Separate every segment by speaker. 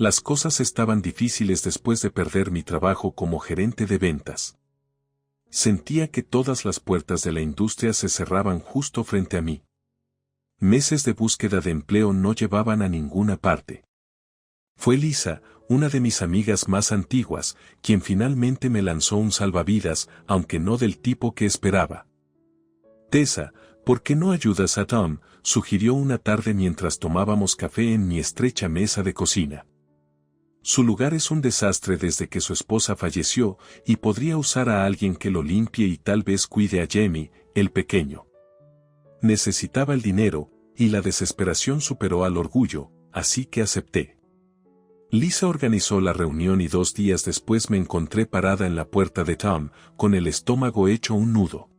Speaker 1: Las cosas estaban difíciles después de perder mi trabajo como gerente de ventas. Sentía que todas las puertas de la industria se cerraban justo frente a mí. Meses de búsqueda de empleo no llevaban a ninguna parte. Fue Lisa, una de mis amigas más antiguas, quien finalmente me lanzó un salvavidas, aunque no del tipo que esperaba. Tessa, ¿por qué no ayudas a Tom?, sugirió una tarde mientras tomábamos café en mi estrecha mesa de cocina. Su lugar es un desastre desde que su esposa falleció, y podría usar a alguien que lo limpie y tal vez cuide a Jamie, el pequeño. Necesitaba el dinero, y la desesperación superó al orgullo, así que acepté. Lisa organizó la reunión y 2 días después me encontré parada en la puerta de Tom, con el estómago hecho un nudo.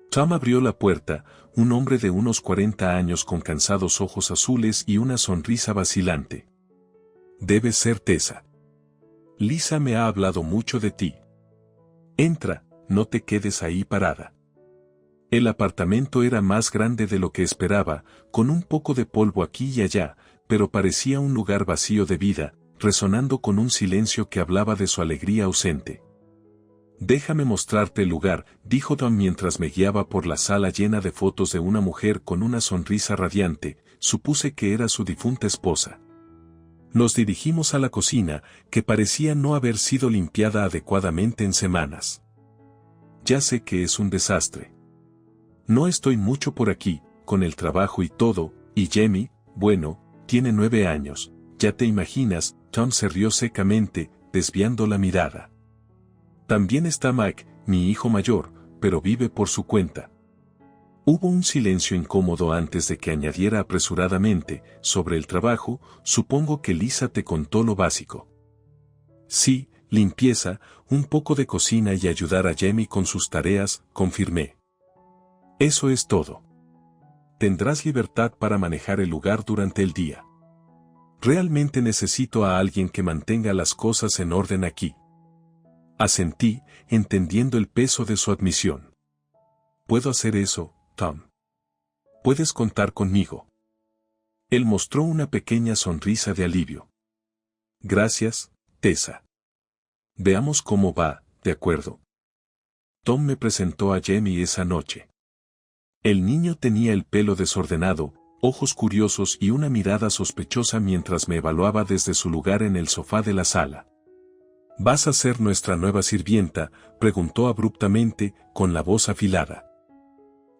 Speaker 1: Tom abrió la puerta, un hombre de unos 40 años con cansados ojos azules y una sonrisa vacilante. Debe ser Tessa. Lisa me ha hablado mucho de ti. Entra, no te quedes ahí parada. El apartamento era más grande de lo que esperaba, con un poco de polvo aquí y allá, pero parecía un lugar vacío de vida, resonando con un silencio que hablaba de su alegría ausente. Déjame mostrarte el lugar, dijo Tom mientras me guiaba por la sala llena de fotos de una mujer con una sonrisa radiante. Supuse que era su difunta esposa. Nos dirigimos a la cocina, que parecía no haber sido limpiada adecuadamente en semanas. Ya sé que es un desastre. No estoy mucho por aquí, con el trabajo y todo, y Jamie, bueno, tiene 9 años, ya te imaginas. Tom se rió secamente, desviando la mirada. También está Mike, mi hijo mayor, pero vive por su cuenta. Hubo un silencio incómodo antes de que añadiera apresuradamente, sobre el trabajo, supongo que Lisa te contó lo básico. Sí, limpieza, un poco de cocina y ayudar a Jamie con sus tareas, confirmé. Eso es todo. Tendrás libertad para manejar el lugar durante el día. Realmente necesito a alguien que mantenga las cosas en orden aquí. Asentí, entendiendo el peso de su admisión. Puedo hacer eso, Tom. Puedes contar conmigo. Él mostró una pequeña sonrisa de alivio. Gracias, Tessa. Veamos cómo va, ¿de acuerdo? Tom me presentó a Jamie esa noche. El niño tenía el pelo desordenado, ojos curiosos y una mirada sospechosa mientras me evaluaba desde su lugar en el sofá de la sala. ¿Vas a ser nuestra nueva sirvienta?, preguntó abruptamente, con la voz afilada.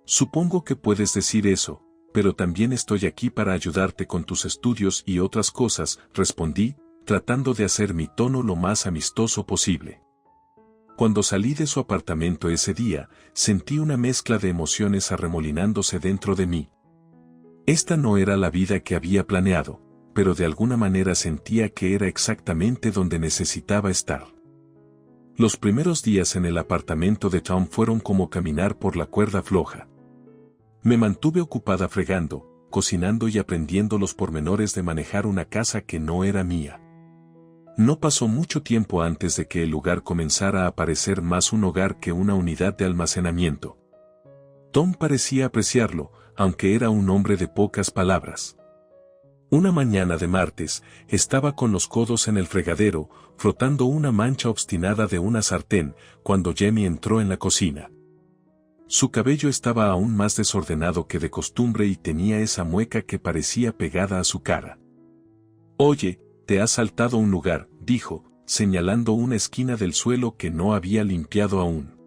Speaker 1: Supongo que puedes decir eso, pero también estoy aquí para ayudarte con tus estudios y otras cosas, respondí, tratando de hacer mi tono lo más amistoso posible. Cuando salí de su apartamento ese día, sentí una mezcla de emociones arremolinándose dentro de mí. Esta no era la vida que había planeado, pero de alguna manera sentía que era exactamente donde necesitaba estar. Los primeros días en el apartamento de Tom fueron como caminar por la cuerda floja. Me mantuve ocupada fregando, cocinando y aprendiendo los pormenores de manejar una casa que no era mía. No pasó mucho tiempo antes de que el lugar comenzara a parecer más un hogar que una unidad de almacenamiento. Tom parecía apreciarlo, aunque era un hombre de pocas palabras. Una mañana de martes, estaba con los codos en el fregadero, frotando una mancha obstinada de una sartén, cuando Jamie entró en la cocina. Su cabello estaba aún más desordenado que de costumbre y tenía esa mueca que parecía pegada a su cara. «Oye, te has saltado un lugar», dijo, señalando una esquina del suelo que no había limpiado aún.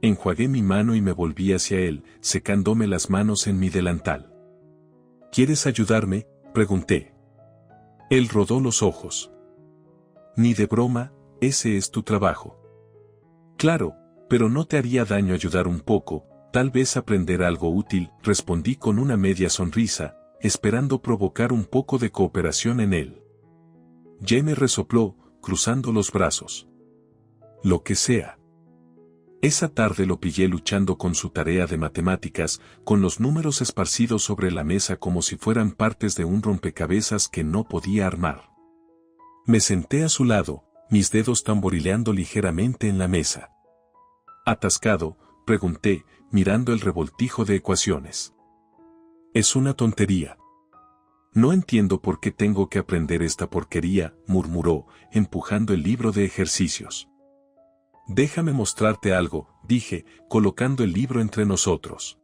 Speaker 1: Enjuagué mi mano y me volví hacia él, secándome las manos en mi delantal. «¿Quieres ayudarme?», pregunté. Él rodó los ojos. «Ni de broma, ese es tu trabajo». «Claro, pero no te haría daño ayudar un poco, tal vez aprender algo útil», respondí con una media sonrisa, esperando provocar un poco de cooperación en él. Jamie resopló, cruzando los brazos. «Lo que sea». Esa tarde lo pillé luchando con su tarea de matemáticas, con los números esparcidos sobre la mesa como si fueran partes de un rompecabezas que no podía armar. Me senté a su lado, mis dedos tamborileando ligeramente en la mesa. «¿Atascado?», pregunté, mirando el revoltijo de ecuaciones. «Es una tontería». No entiendo por qué tengo que aprender esta porquería, murmuró, empujando el libro de ejercicios. Déjame mostrarte algo, dije, colocando el libro entre nosotros.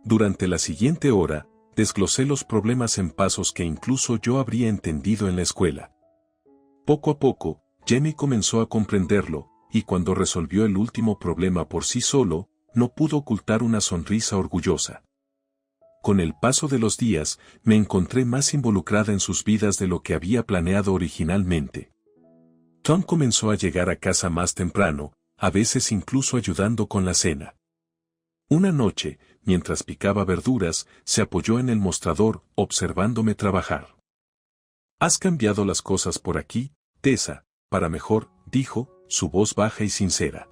Speaker 1: Durante la siguiente hora, desglosé los problemas en pasos que incluso yo habría entendido en la escuela. Poco a poco, Jamie comenzó a comprenderlo, y cuando resolvió el último problema por sí solo, no pudo ocultar una sonrisa orgullosa. Con el paso de los días, me encontré más involucrada en sus vidas de lo que había planeado originalmente. Tom comenzó a llegar a casa más temprano, a veces incluso ayudando con la cena. Una noche, mientras picaba verduras, se apoyó en el mostrador, observándome trabajar. «Has cambiado las cosas por aquí, Tessa, para mejor», dijo, su voz baja y sincera.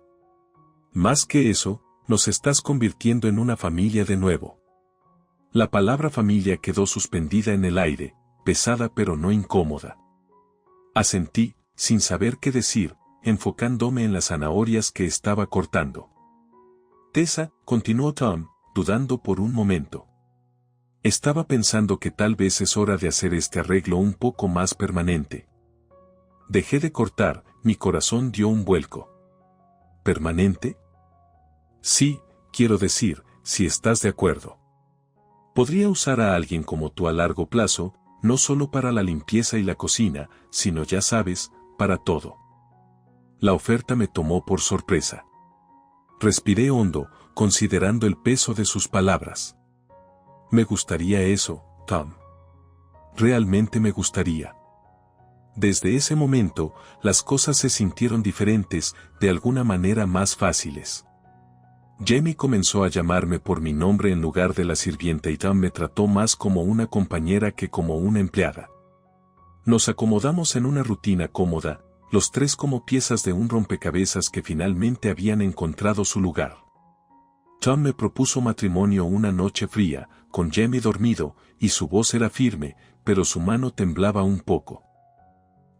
Speaker 1: «Más que eso, nos estás convirtiendo en una familia de nuevo». La palabra familia quedó suspendida en el aire, pesada pero no incómoda. Asentí, sin saber qué decir, enfocándome en las zanahorias que estaba cortando. «Tessa», continuó Tom, dudando por un momento. «Estaba pensando que tal vez es hora de hacer este arreglo un poco más permanente». Dejé de cortar, mi corazón dio un vuelco. ¿Permanente? Sí, quiero decir, si estás de acuerdo. Podría usar a alguien como tú a largo plazo, no solo para la limpieza y la cocina, sino ya sabes, para todo. La oferta me tomó por sorpresa. Respiré hondo, considerando el peso de sus palabras. Me gustaría eso, Tom. Realmente me gustaría. Desde ese momento, las cosas se sintieron diferentes, de alguna manera más fáciles. Jamie comenzó a llamarme por mi nombre en lugar de la sirvienta y Tom me trató más como una compañera que como una empleada. Nos acomodamos en una rutina cómoda, los tres como piezas de un rompecabezas que finalmente habían encontrado su lugar. Tom me propuso matrimonio una noche fría, con Jamie dormido, y su voz era firme, pero su mano temblaba un poco.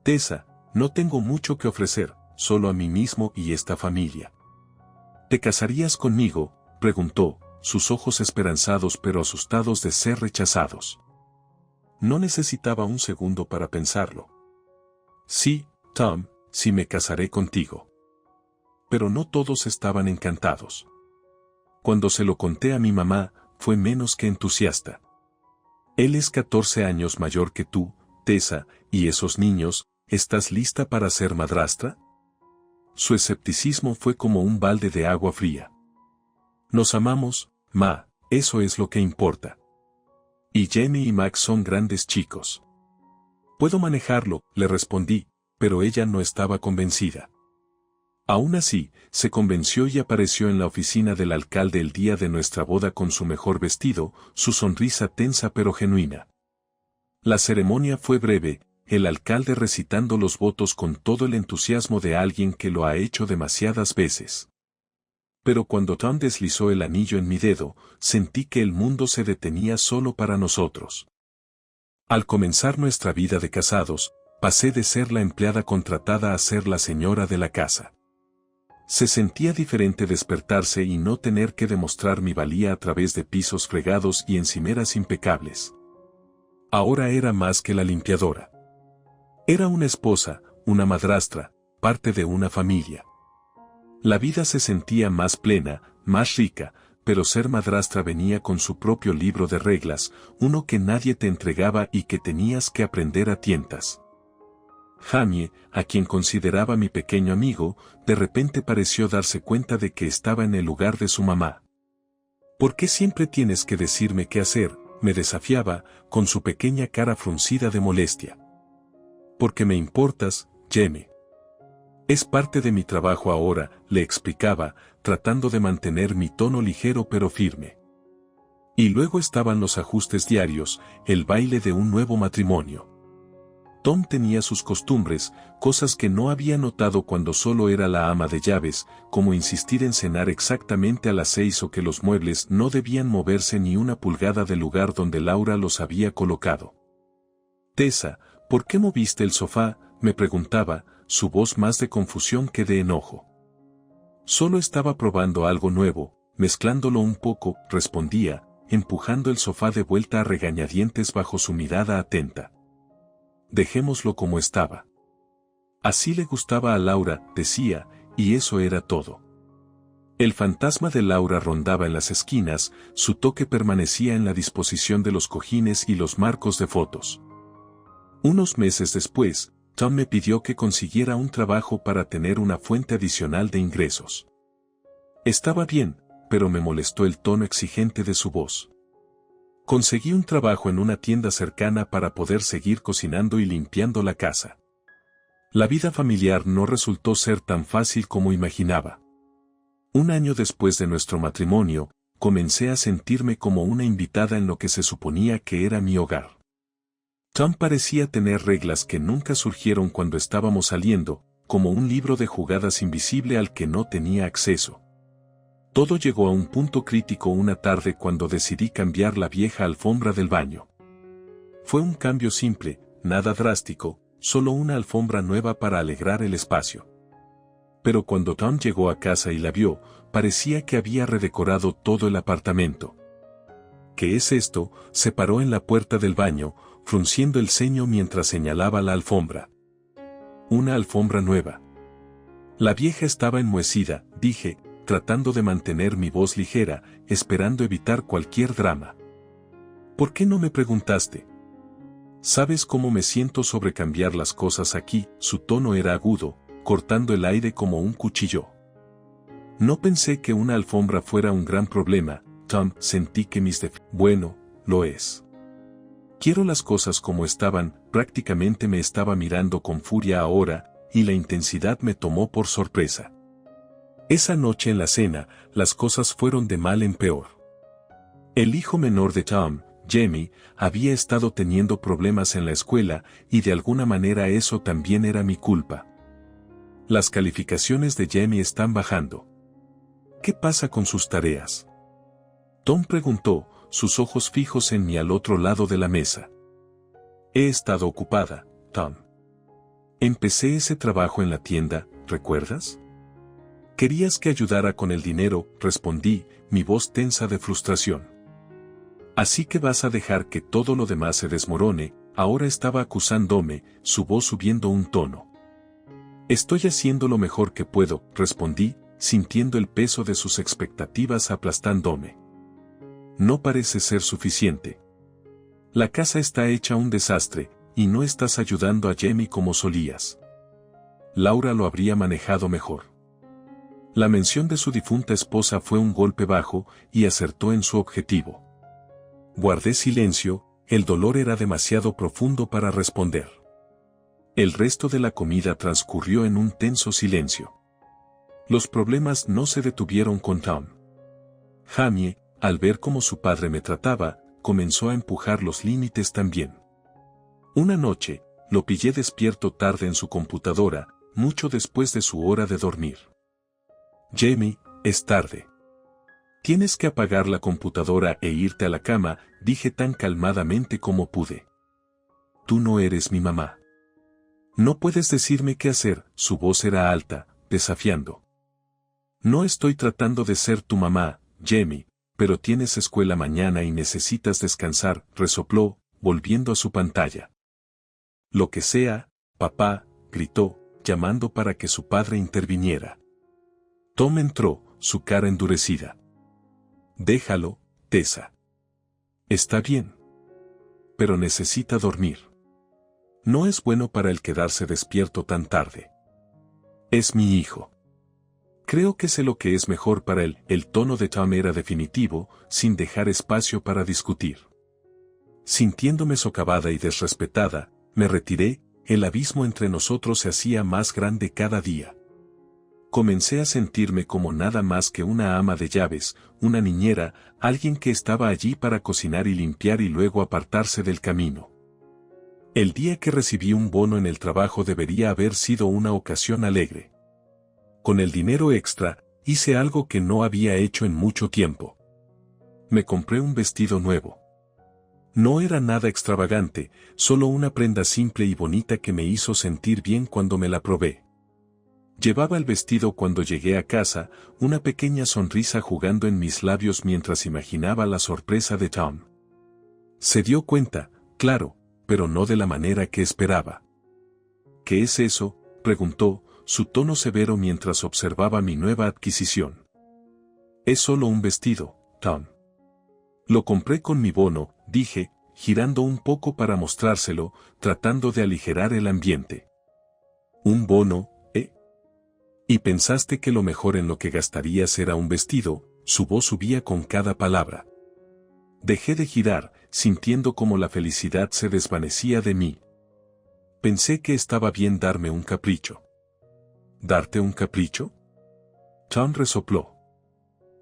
Speaker 1: «Tessa, no tengo mucho que ofrecer, solo a mí mismo y esta familia». «¿Te casarías conmigo?», preguntó, sus ojos esperanzados pero asustados de ser rechazados. No necesitaba un segundo para pensarlo. «Sí, Tom, sí me casaré contigo». Pero no todos estaban encantados. Cuando se lo conté a mi mamá, fue menos que entusiasta. «Él es 14 años mayor que tú, Tessa, y esos niños, ¿estás lista para ser madrastra?». Su escepticismo fue como un balde de agua fría. «Nos amamos, ma, eso es lo que importa. Y Jamie y Max son grandes chicos». «Puedo manejarlo», le respondí, pero ella no estaba convencida. Aún así, se convenció y apareció en la oficina del alcalde el día de nuestra boda con su mejor vestido, su sonrisa tensa pero genuina. La ceremonia fue breve, el alcalde recitando los votos con todo el entusiasmo de alguien que lo ha hecho demasiadas veces. Pero cuando Tom deslizó el anillo en mi dedo, sentí que el mundo se detenía solo para nosotros. Al comenzar nuestra vida de casados, pasé de ser la empleada contratada a ser la señora de la casa. Se sentía diferente despertarse y no tener que demostrar mi valía a través de pisos fregados y encimeras impecables. Ahora era más que la limpiadora. Era una esposa, una madrastra, parte de una familia. La vida se sentía más plena, más rica, pero ser madrastra venía con su propio libro de reglas, uno que nadie te entregaba y que tenías que aprender a tientas. Jamie, a quien consideraba mi pequeño amigo, de repente pareció darse cuenta de que estaba en el lugar de su mamá. «¿Por qué siempre tienes que decirme qué hacer?», me desafiaba, con su pequeña cara fruncida de molestia. «Porque me importas, Jamie. Es parte de mi trabajo ahora», le explicaba, tratando de mantener mi tono ligero pero firme. Y luego estaban los ajustes diarios, el baile de un nuevo matrimonio. Tom tenía sus costumbres, cosas que no había notado cuando solo era la ama de llaves, como insistir en cenar exactamente a las 6 o que los muebles no debían moverse ni una pulgada del lugar donde Laura los había colocado. «Tessa, ¿por qué moviste el sofá?», me preguntaba, su voz más de confusión que de enojo. «Solo estaba probando algo nuevo, mezclándolo un poco», respondía, empujando el sofá de vuelta a regañadientes bajo su mirada atenta. Dejémoslo como estaba. Así le gustaba a Laura, decía, y eso era todo. El fantasma de Laura rondaba en las esquinas, su toque permanecía en la disposición de los cojines y los marcos de fotos. Unos meses después, Tom me pidió que consiguiera un trabajo para tener una fuente adicional de ingresos. Estaba bien, pero me molestó el tono exigente de su voz. Conseguí un trabajo en una tienda cercana para poder seguir cocinando y limpiando la casa. La vida familiar no resultó ser tan fácil como imaginaba. Un año después de nuestro matrimonio, comencé a sentirme como una invitada en lo que se suponía que era mi hogar. Tom parecía tener reglas que nunca surgieron cuando estábamos saliendo, como un libro de jugadas invisible al que no tenía acceso. Todo llegó a un punto crítico una tarde cuando decidí cambiar la vieja alfombra del baño. Fue un cambio simple, nada drástico, solo una alfombra nueva para alegrar el espacio. Pero cuando Tom llegó a casa y la vio, parecía que había redecorado todo el apartamento. ¿Qué es esto?, se paró en la puerta del baño, frunciendo el ceño mientras señalaba la alfombra. Una alfombra nueva. La vieja estaba enmohecida, dije, tratando de mantener mi voz ligera, esperando evitar cualquier drama. ¿Por qué no me preguntaste? ¿Sabes cómo me siento sobre cambiar las cosas aquí? Su tono era agudo, cortando el aire como un cuchillo. No pensé que una alfombra fuera un gran problema, Tom, sentí que Bueno, lo es. Quiero las cosas como estaban, prácticamente me estaba mirando con furia ahora, y la intensidad me tomó por sorpresa. Esa noche en la cena, las cosas fueron de mal en peor. El hijo menor de Tom, Jamie, había estado teniendo problemas en la escuela, y de alguna manera eso también era mi culpa. Las calificaciones de Jamie están bajando. ¿Qué pasa con sus tareas? Tom preguntó, sus ojos fijos en mí al otro lado de la mesa. He estado ocupada, Tom. Empecé ese trabajo en la tienda, ¿recuerdas? Querías que ayudara con el dinero, respondí, mi voz tensa de frustración. Así que vas a dejar que todo lo demás se desmorone, ahora estaba acusándome, su voz subiendo un tono. Estoy haciendo lo mejor que puedo, respondí, sintiendo el peso de sus expectativas aplastándome. No parece ser suficiente. La casa está hecha un desastre, y no estás ayudando a Jamie como solías. Laura lo habría manejado mejor. La mención de su difunta esposa fue un golpe bajo, y acertó en su objetivo. Guardé silencio, el dolor era demasiado profundo para responder. El resto de la comida transcurrió en un tenso silencio. Los problemas no se detuvieron con Tom. Jamie, al ver cómo su padre me trataba, comenzó a empujar los límites también. Una noche, lo pillé despierto tarde en su computadora, mucho después de su hora de dormir. Jamie, es tarde. Tienes que apagar la computadora e irte a la cama, dije tan calmadamente como pude. Tú no eres mi mamá. No puedes decirme qué hacer, su voz era alta, desafiando. No estoy tratando de ser tu mamá, Jamie, pero tienes escuela mañana y necesitas descansar, resopló, volviendo a su pantalla. Lo que sea, papá, gritó, llamando para que su padre interviniera. Tom entró, su cara endurecida. Déjalo, Tessa. Está bien. Pero necesita dormir. No es bueno para él quedarse despierto tan tarde. Es mi hijo. Creo que sé lo que es mejor para él. El tono de Tom era definitivo, sin dejar espacio para discutir. Sintiéndome socavada y desrespetada, me retiré, el abismo entre nosotros se hacía más grande cada día. Comencé a sentirme como nada más que una ama de llaves, una niñera, alguien que estaba allí para cocinar y limpiar y luego apartarse del camino. El día que recibí un bono en el trabajo debería haber sido una ocasión alegre. Con el dinero extra, hice algo que no había hecho en mucho tiempo. Me compré un vestido nuevo. No era nada extravagante, solo una prenda simple y bonita que me hizo sentir bien cuando me la probé. Llevaba el vestido cuando llegué a casa, una pequeña sonrisa jugando en mis labios mientras imaginaba la sorpresa de Tom. Se dio cuenta, claro, pero no de la manera que esperaba. ¿Qué es eso?, preguntó, su tono severo mientras observaba mi nueva adquisición. Es solo un vestido, Tom. Lo compré con mi bono, dije, girando un poco para mostrárselo, tratando de aligerar el ambiente. ¿Un bono, eh? ¿Y pensaste que lo mejor en lo que gastarías era un vestido? Su voz subía con cada palabra. Dejé de girar, sintiendo como la felicidad se desvanecía de mí. Pensé que estaba bien darme un capricho. ¿Darte un capricho? Tom resopló.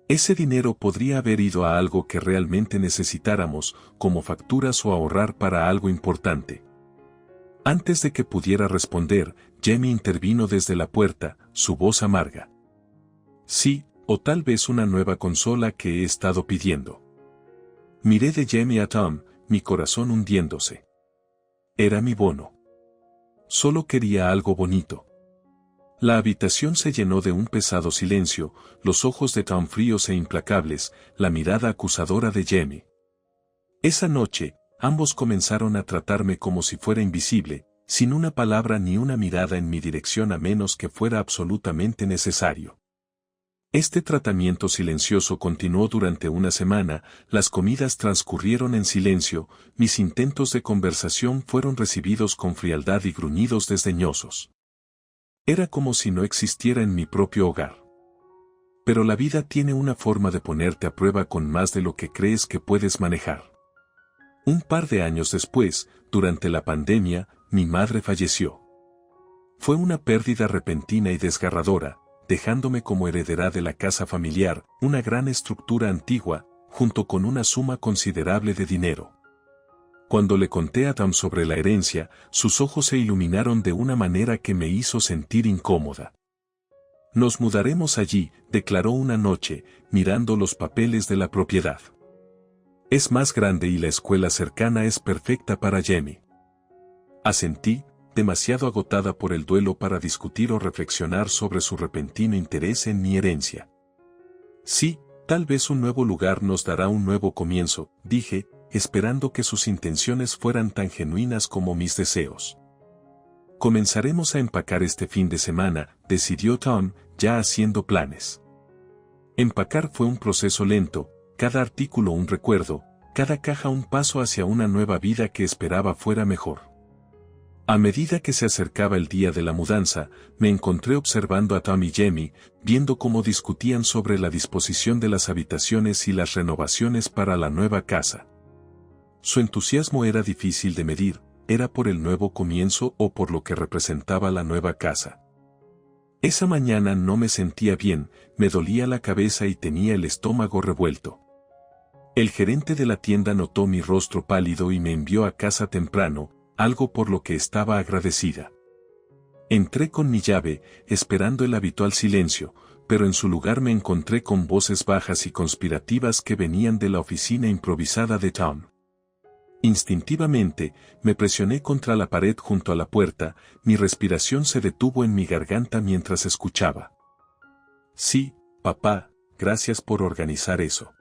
Speaker 1: Ese dinero podría haber ido a algo que realmente necesitáramos, como facturas o ahorrar para algo importante. Antes de que pudiera responder, Jamie intervino desde la puerta, su voz amarga. Sí, o tal vez una nueva consola que he estado pidiendo. Miré de Jamie a Tom, mi corazón hundiéndose. Era mi bono. Solo quería algo bonito. La habitación se llenó de un pesado silencio, los ojos de Tom fríos e implacables, la mirada acusadora de Jamie. Esa noche, ambos comenzaron a tratarme como si fuera invisible, sin una palabra ni una mirada en mi dirección a menos que fuera absolutamente necesario. Este tratamiento silencioso continuó durante una semana, las comidas transcurrieron en silencio, mis intentos de conversación fueron recibidos con frialdad y gruñidos desdeñosos. Era como si no existiera en mi propio hogar. Pero la vida tiene una forma de ponerte a prueba con más de lo que crees que puedes manejar. Un par de años después, durante la pandemia, mi madre falleció. Fue una pérdida repentina y desgarradora, dejándome como heredera de la casa familiar, una gran estructura antigua, junto con una suma considerable de dinero. Cuando le conté a Tom sobre la herencia, sus ojos se iluminaron de una manera que me hizo sentir incómoda. Nos mudaremos allí, declaró una noche, mirando los papeles de la propiedad. Es más grande y la escuela cercana es perfecta para Jamie. Asentí, demasiado agotada por el duelo para discutir o reflexionar sobre su repentino interés en mi herencia. Sí, tal vez un nuevo lugar nos dará un nuevo comienzo, dije, esperando que sus intenciones fueran tan genuinas como mis deseos. Comenzaremos a empacar este fin de semana, decidió Tom, ya haciendo planes. Empacar fue un proceso lento, cada artículo un recuerdo, cada caja un paso hacia una nueva vida que esperaba fuera mejor. A medida que se acercaba el día de la mudanza, me encontré observando a Tom y Jamie, viendo cómo discutían sobre la disposición de las habitaciones y las renovaciones para la nueva casa. Su entusiasmo era difícil de medir, era por el nuevo comienzo o por lo que representaba la nueva casa. Esa mañana no me sentía bien, me dolía la cabeza y tenía el estómago revuelto. El gerente de la tienda notó mi rostro pálido y me envió a casa temprano, algo por lo que estaba agradecida. Entré con mi llave, esperando el habitual silencio, pero en su lugar me encontré con voces bajas y conspirativas que venían de la oficina improvisada de Tom. Instintivamente, me presioné contra la pared junto a la puerta, mi respiración se detuvo en mi garganta mientras escuchaba. Sí, papá, gracias por organizar eso.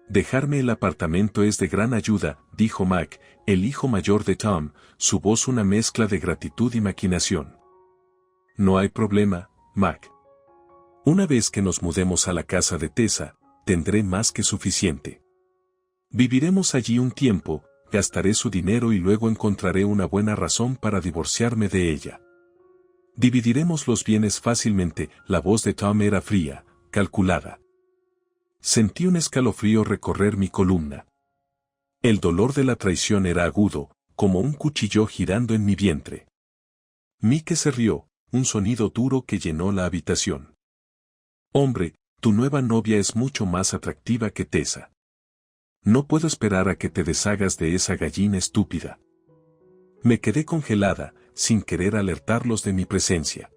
Speaker 1: Dejarme el apartamento es de gran ayuda, dijo Mac, el hijo mayor de Tom, su voz una mezcla de gratitud y maquinación. No hay problema, Mac. Una vez que nos mudemos a la casa de Tessa, tendré más que suficiente. Viviremos allí un tiempo, gastaré su dinero y luego encontraré una buena razón para divorciarme de ella. Dividiremos los bienes fácilmente, la voz de Tom era fría, calculada. Sentí un escalofrío recorrer mi columna. El dolor de la traición era agudo, como un cuchillo girando en mi vientre. Mike se rió, un sonido duro que llenó la habitación. Hombre, tu nueva novia es mucho más atractiva que Tessa. No puedo esperar a que te deshagas de esa gallina estúpida. Me quedé congelada, sin querer alertarlos de mi presencia.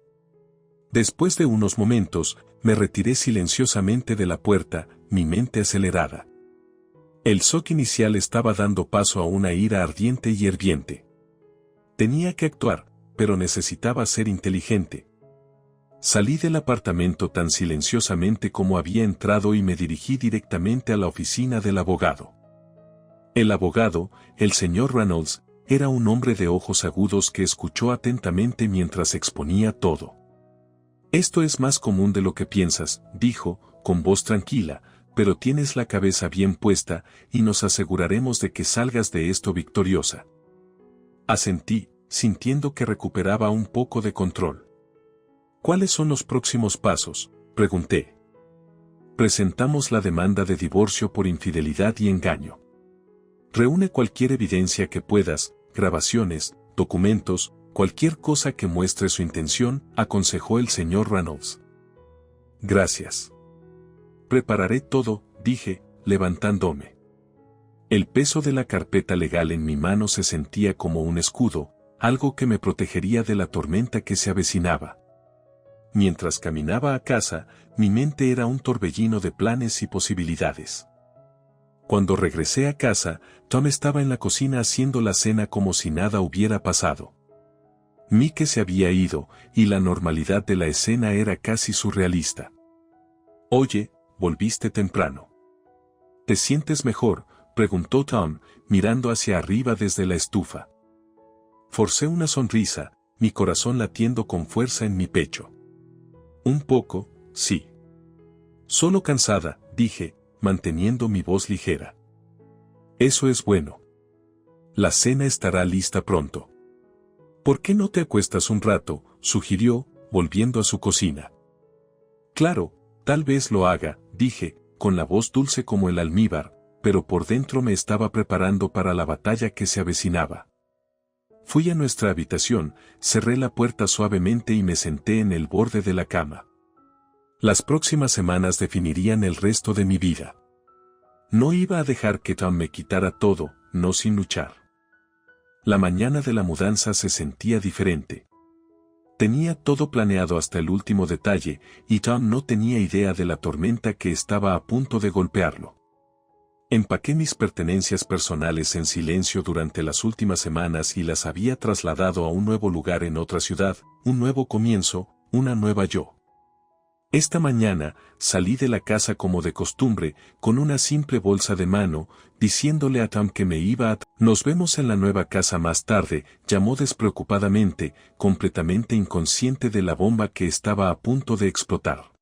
Speaker 1: Después de unos momentos, me retiré silenciosamente de la puerta, mi mente acelerada. El shock inicial estaba dando paso a una ira ardiente y hirviente. Tenía que actuar, pero necesitaba ser inteligente. Salí del apartamento tan silenciosamente como había entrado y me dirigí directamente a la oficina del abogado. El abogado, el señor Reynolds, era un hombre de ojos agudos que escuchó atentamente mientras exponía todo. «Esto es más común de lo que piensas», dijo, con voz tranquila, «pero tienes la cabeza bien puesta y nos aseguraremos de que salgas de esto victoriosa». Asentí, sintiendo que recuperaba un poco de control. «¿Cuáles son los próximos pasos?», pregunté. «Presentamos la demanda de divorcio por infidelidad y engaño. Reúne cualquier evidencia que puedas, grabaciones, documentos, cualquier cosa que muestre su intención», aconsejó el señor Reynolds. «Gracias. Prepararé todo», dije, levantándome. El peso de la carpeta legal en mi mano se sentía como un escudo, algo que me protegería de la tormenta que se avecinaba. Mientras caminaba a casa, mi mente era un torbellino de planes y posibilidades. Cuando regresé a casa, Tom estaba en la cocina haciendo la cena como si nada hubiera pasado. Mike se había ido, y la normalidad de la escena era casi surrealista. «Oye, volviste temprano. ¿Te sientes mejor?», preguntó Tom, mirando hacia arriba desde la estufa. Forcé una sonrisa, mi corazón latiendo con fuerza en mi pecho. «Un poco, sí. Solo cansada», dije, manteniendo mi voz ligera. «Eso es bueno. La cena estará lista pronto». «¿Por qué no te acuestas un rato?», sugirió, volviendo a su cocina. «Claro, tal vez lo haga», dije, con la voz dulce como el almíbar, pero por dentro me estaba preparando para la batalla que se avecinaba. Fui a nuestra habitación, cerré la puerta suavemente y me senté en el borde de la cama. Las próximas semanas definirían el resto de mi vida. No iba a dejar que Tom me quitara todo, no sin luchar. La mañana de la mudanza se sentía diferente. Tenía todo planeado hasta el último detalle, y Tom no tenía idea de la tormenta que estaba a punto de golpearlo. Empaqué mis pertenencias personales en silencio durante las últimas semanas y las había trasladado a un nuevo lugar en otra ciudad, un nuevo comienzo, una nueva yo. Esta mañana, salí de la casa como de costumbre, con una simple bolsa de mano, diciéndole a Tom que me iba a... «Nos vemos en la nueva casa más tarde», llamó despreocupadamente, completamente inconsciente de la bomba que estaba a punto de explotar.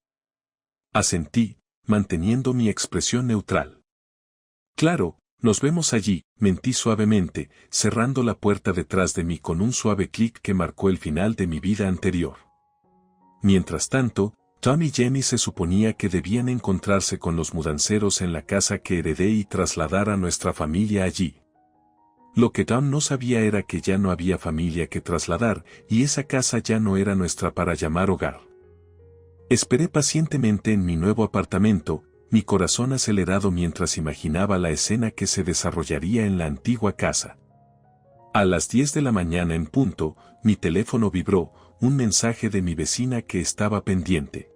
Speaker 1: Asentí, manteniendo mi expresión neutral. «Claro, nos vemos allí», mentí suavemente, cerrando la puerta detrás de mí con un suave clic que marcó el final de mi vida anterior. Mientras tanto, Tom y Jenny se suponía que debían encontrarse con los mudanceros en la casa que heredé y trasladar a nuestra familia allí. Lo que Tom no sabía era que ya no había familia que trasladar, y esa casa ya no era nuestra para llamar hogar. Esperé pacientemente en mi nuevo apartamento, mi corazón acelerado mientras imaginaba la escena que se desarrollaría en la antigua casa. A las 10 de la mañana en punto, mi teléfono vibró, un mensaje de mi vecina que estaba pendiente.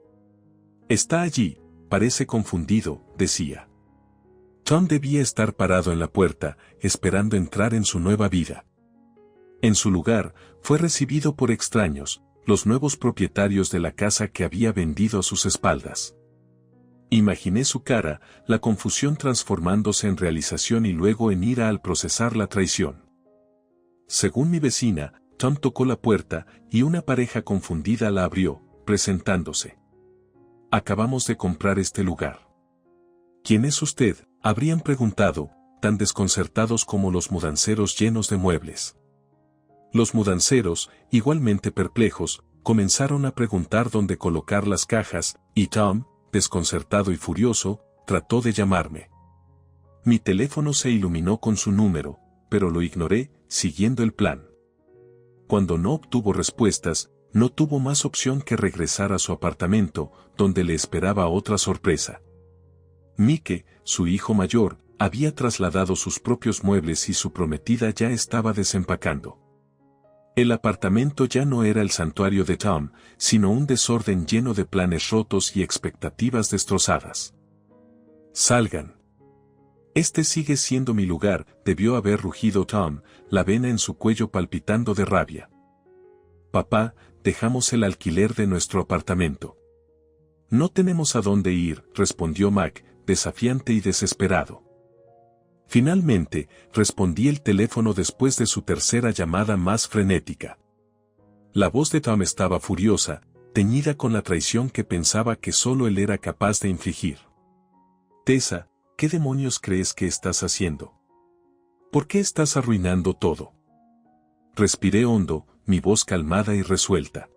Speaker 1: «Está allí, parece confundido», decía. Tom debía estar parado en la puerta, esperando entrar en su nueva vida. En su lugar, fue recibido por extraños, los nuevos propietarios de la casa que había vendido a sus espaldas. Imaginé su cara, la confusión transformándose en realización y luego en ira al procesar la traición. Según mi vecina, Tom tocó la puerta y una pareja confundida la abrió, presentándose. «Acabamos de comprar este lugar». «¿Quién es usted?», habrían preguntado, tan desconcertados como los mudanceros llenos de muebles. Los mudanceros, igualmente perplejos, comenzaron a preguntar dónde colocar las cajas, y Tom, desconcertado y furioso, trató de llamarme. Mi teléfono se iluminó con su número, pero lo ignoré, siguiendo el plan. Cuando no obtuvo respuestas, no tuvo más opción que regresar a su apartamento, donde le esperaba otra sorpresa. Mike, su hijo mayor, había trasladado sus propios muebles y su prometida ya estaba desempacando. El apartamento ya no era el santuario de Tom, sino un desorden lleno de planes rotos y expectativas destrozadas. «Salgan. Este sigue siendo mi lugar», debió haber rugido Tom, la vena en su cuello palpitando de rabia. Papá, dejamos el alquiler de nuestro apartamento. No tenemos a dónde ir, respondió Mac, desafiante y desesperado. Finalmente, respondí el teléfono después de su tercera llamada más frenética. La voz de Tom estaba furiosa, teñida con la traición que pensaba que solo él era capaz de infligir. Tessa, ¿qué demonios crees que estás haciendo? ¿Por qué estás arruinando todo? Respiré hondo, mi voz calmada y resuelta.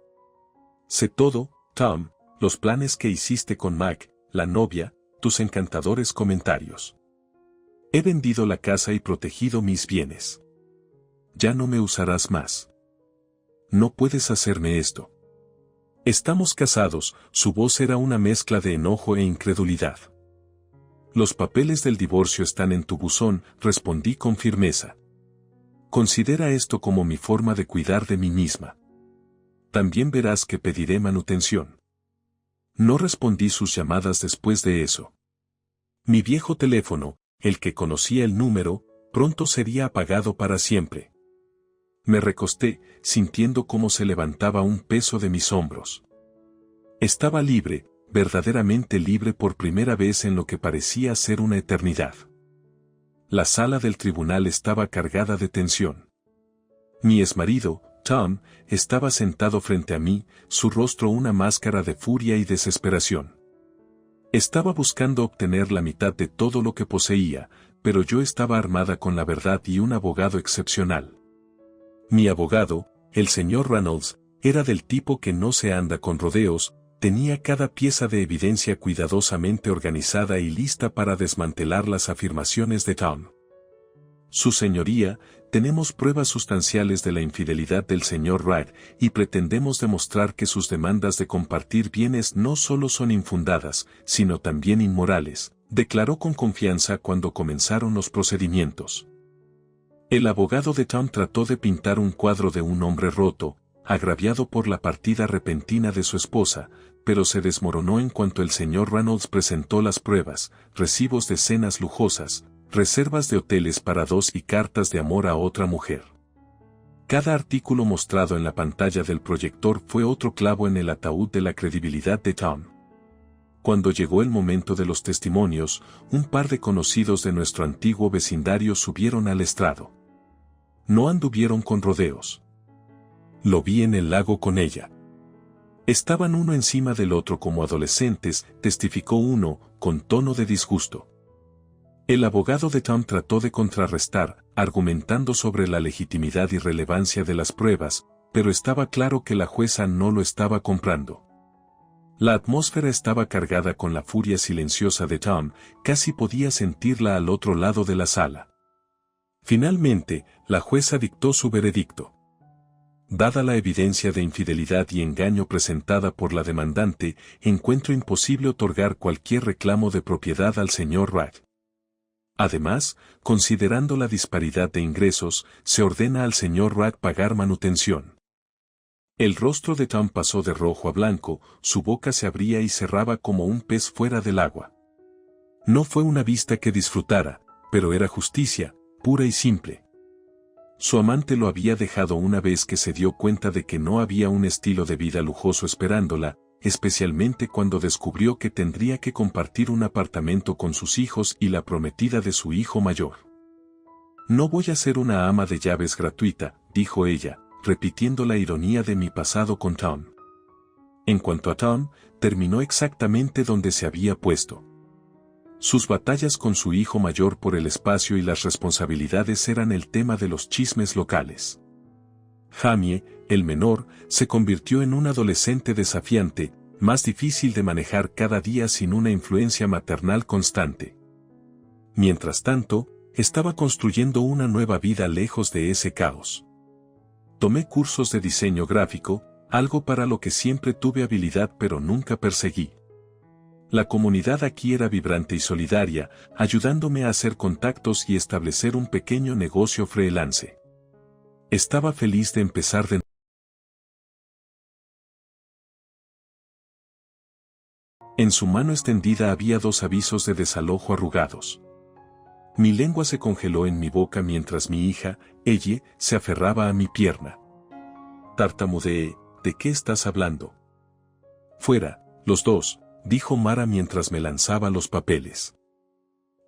Speaker 1: Sé todo, Tom, los planes que hiciste con Mac, la novia, tus encantadores comentarios. He vendido la casa y protegido mis bienes. Ya no me usarás más. No puedes hacerme esto. Estamos casados, su voz era una mezcla de enojo e incredulidad. Los papeles del divorcio están en tu buzón, respondí con firmeza. Considera esto como mi forma de cuidar de mí misma. También verás que pediré manutención. No respondí sus llamadas después de eso. Mi viejo teléfono, el que conocía el número, pronto sería apagado para siempre. Me recosté, sintiendo cómo se levantaba un peso de mis hombros. Estaba libre, verdaderamente libre por primera vez en lo que parecía ser una eternidad. La sala del tribunal estaba cargada de tensión. Mi exmarido, Tom, estaba sentado frente a mí, su rostro una máscara de furia y desesperación. Estaba buscando obtener la mitad de todo lo que poseía, pero yo estaba armada con la verdad y un abogado excepcional. Mi abogado, el señor Reynolds, era del tipo que no se anda con rodeos, tenía cada pieza de evidencia cuidadosamente organizada y lista para desmantelar las afirmaciones de Tom. Su señoría, tenemos pruebas sustanciales de la infidelidad del señor Wright y pretendemos demostrar que sus demandas de compartir bienes no solo son infundadas, sino también inmorales, declaró con confianza cuando comenzaron los procedimientos. El abogado de Tom trató de pintar un cuadro de un hombre roto, agraviado por la partida repentina de su esposa, pero se desmoronó en cuanto el señor Reynolds presentó las pruebas, recibos de cenas lujosas, reservas de hoteles para dos y cartas de amor a otra mujer. Cada artículo mostrado en la pantalla del proyector fue otro clavo en el ataúd de la credibilidad de Tom. Cuando llegó el momento de los testimonios, un par de conocidos de nuestro antiguo vecindario subieron al estrado. No anduvieron con rodeos. Lo vi en el lago con ella. Estaban uno encima del otro como adolescentes, testificó uno, con tono de disgusto. El abogado de Tom trató de contrarrestar, argumentando sobre la legitimidad y relevancia de las pruebas, pero estaba claro que la jueza no lo estaba comprando. La atmósfera estaba cargada con la furia silenciosa de Tom, casi podía sentirla al otro lado de la sala. Finalmente, la jueza dictó su veredicto. Dada la evidencia de infidelidad y engaño presentada por la demandante, encuentro imposible otorgar cualquier reclamo de propiedad al señor Wright. Además, considerando la disparidad de ingresos, se ordena al señor Wright pagar manutención. El rostro de Tom pasó de rojo a blanco, su boca se abría y cerraba como un pez fuera del agua. No fue una vista que disfrutara, pero era justicia, pura y simple. Su amante lo había dejado una vez que se dio cuenta de que no había un estilo de vida lujoso esperándola, especialmente cuando descubrió que tendría que compartir un apartamento con sus hijos y la prometida de su hijo mayor. No voy a ser una ama de llaves gratuita, dijo ella, repitiendo la ironía de mi pasado con Tom. En cuanto a Tom, terminó exactamente donde se había puesto. Sus batallas con su hijo mayor por el espacio y las responsabilidades eran el tema de los chismes locales. Jamie, el menor, se convirtió en un adolescente desafiante, más difícil de manejar cada día sin una influencia maternal constante. Mientras tanto, estaba construyendo una nueva vida lejos de ese caos. Tomé cursos de diseño gráfico, algo para lo que siempre tuve habilidad pero nunca perseguí. La comunidad aquí era vibrante y solidaria, ayudándome a hacer contactos y establecer un pequeño negocio freelance. Estaba feliz de empezar de nuevo. En su mano extendida había 2 avisos de desalojo arrugados. Mi lengua se congeló en mi boca mientras mi hija, ella, se aferraba a mi pierna. Tartamudeé, ¿de qué estás hablando? Fuera, los dos, dijo Mara mientras me lanzaba los papeles.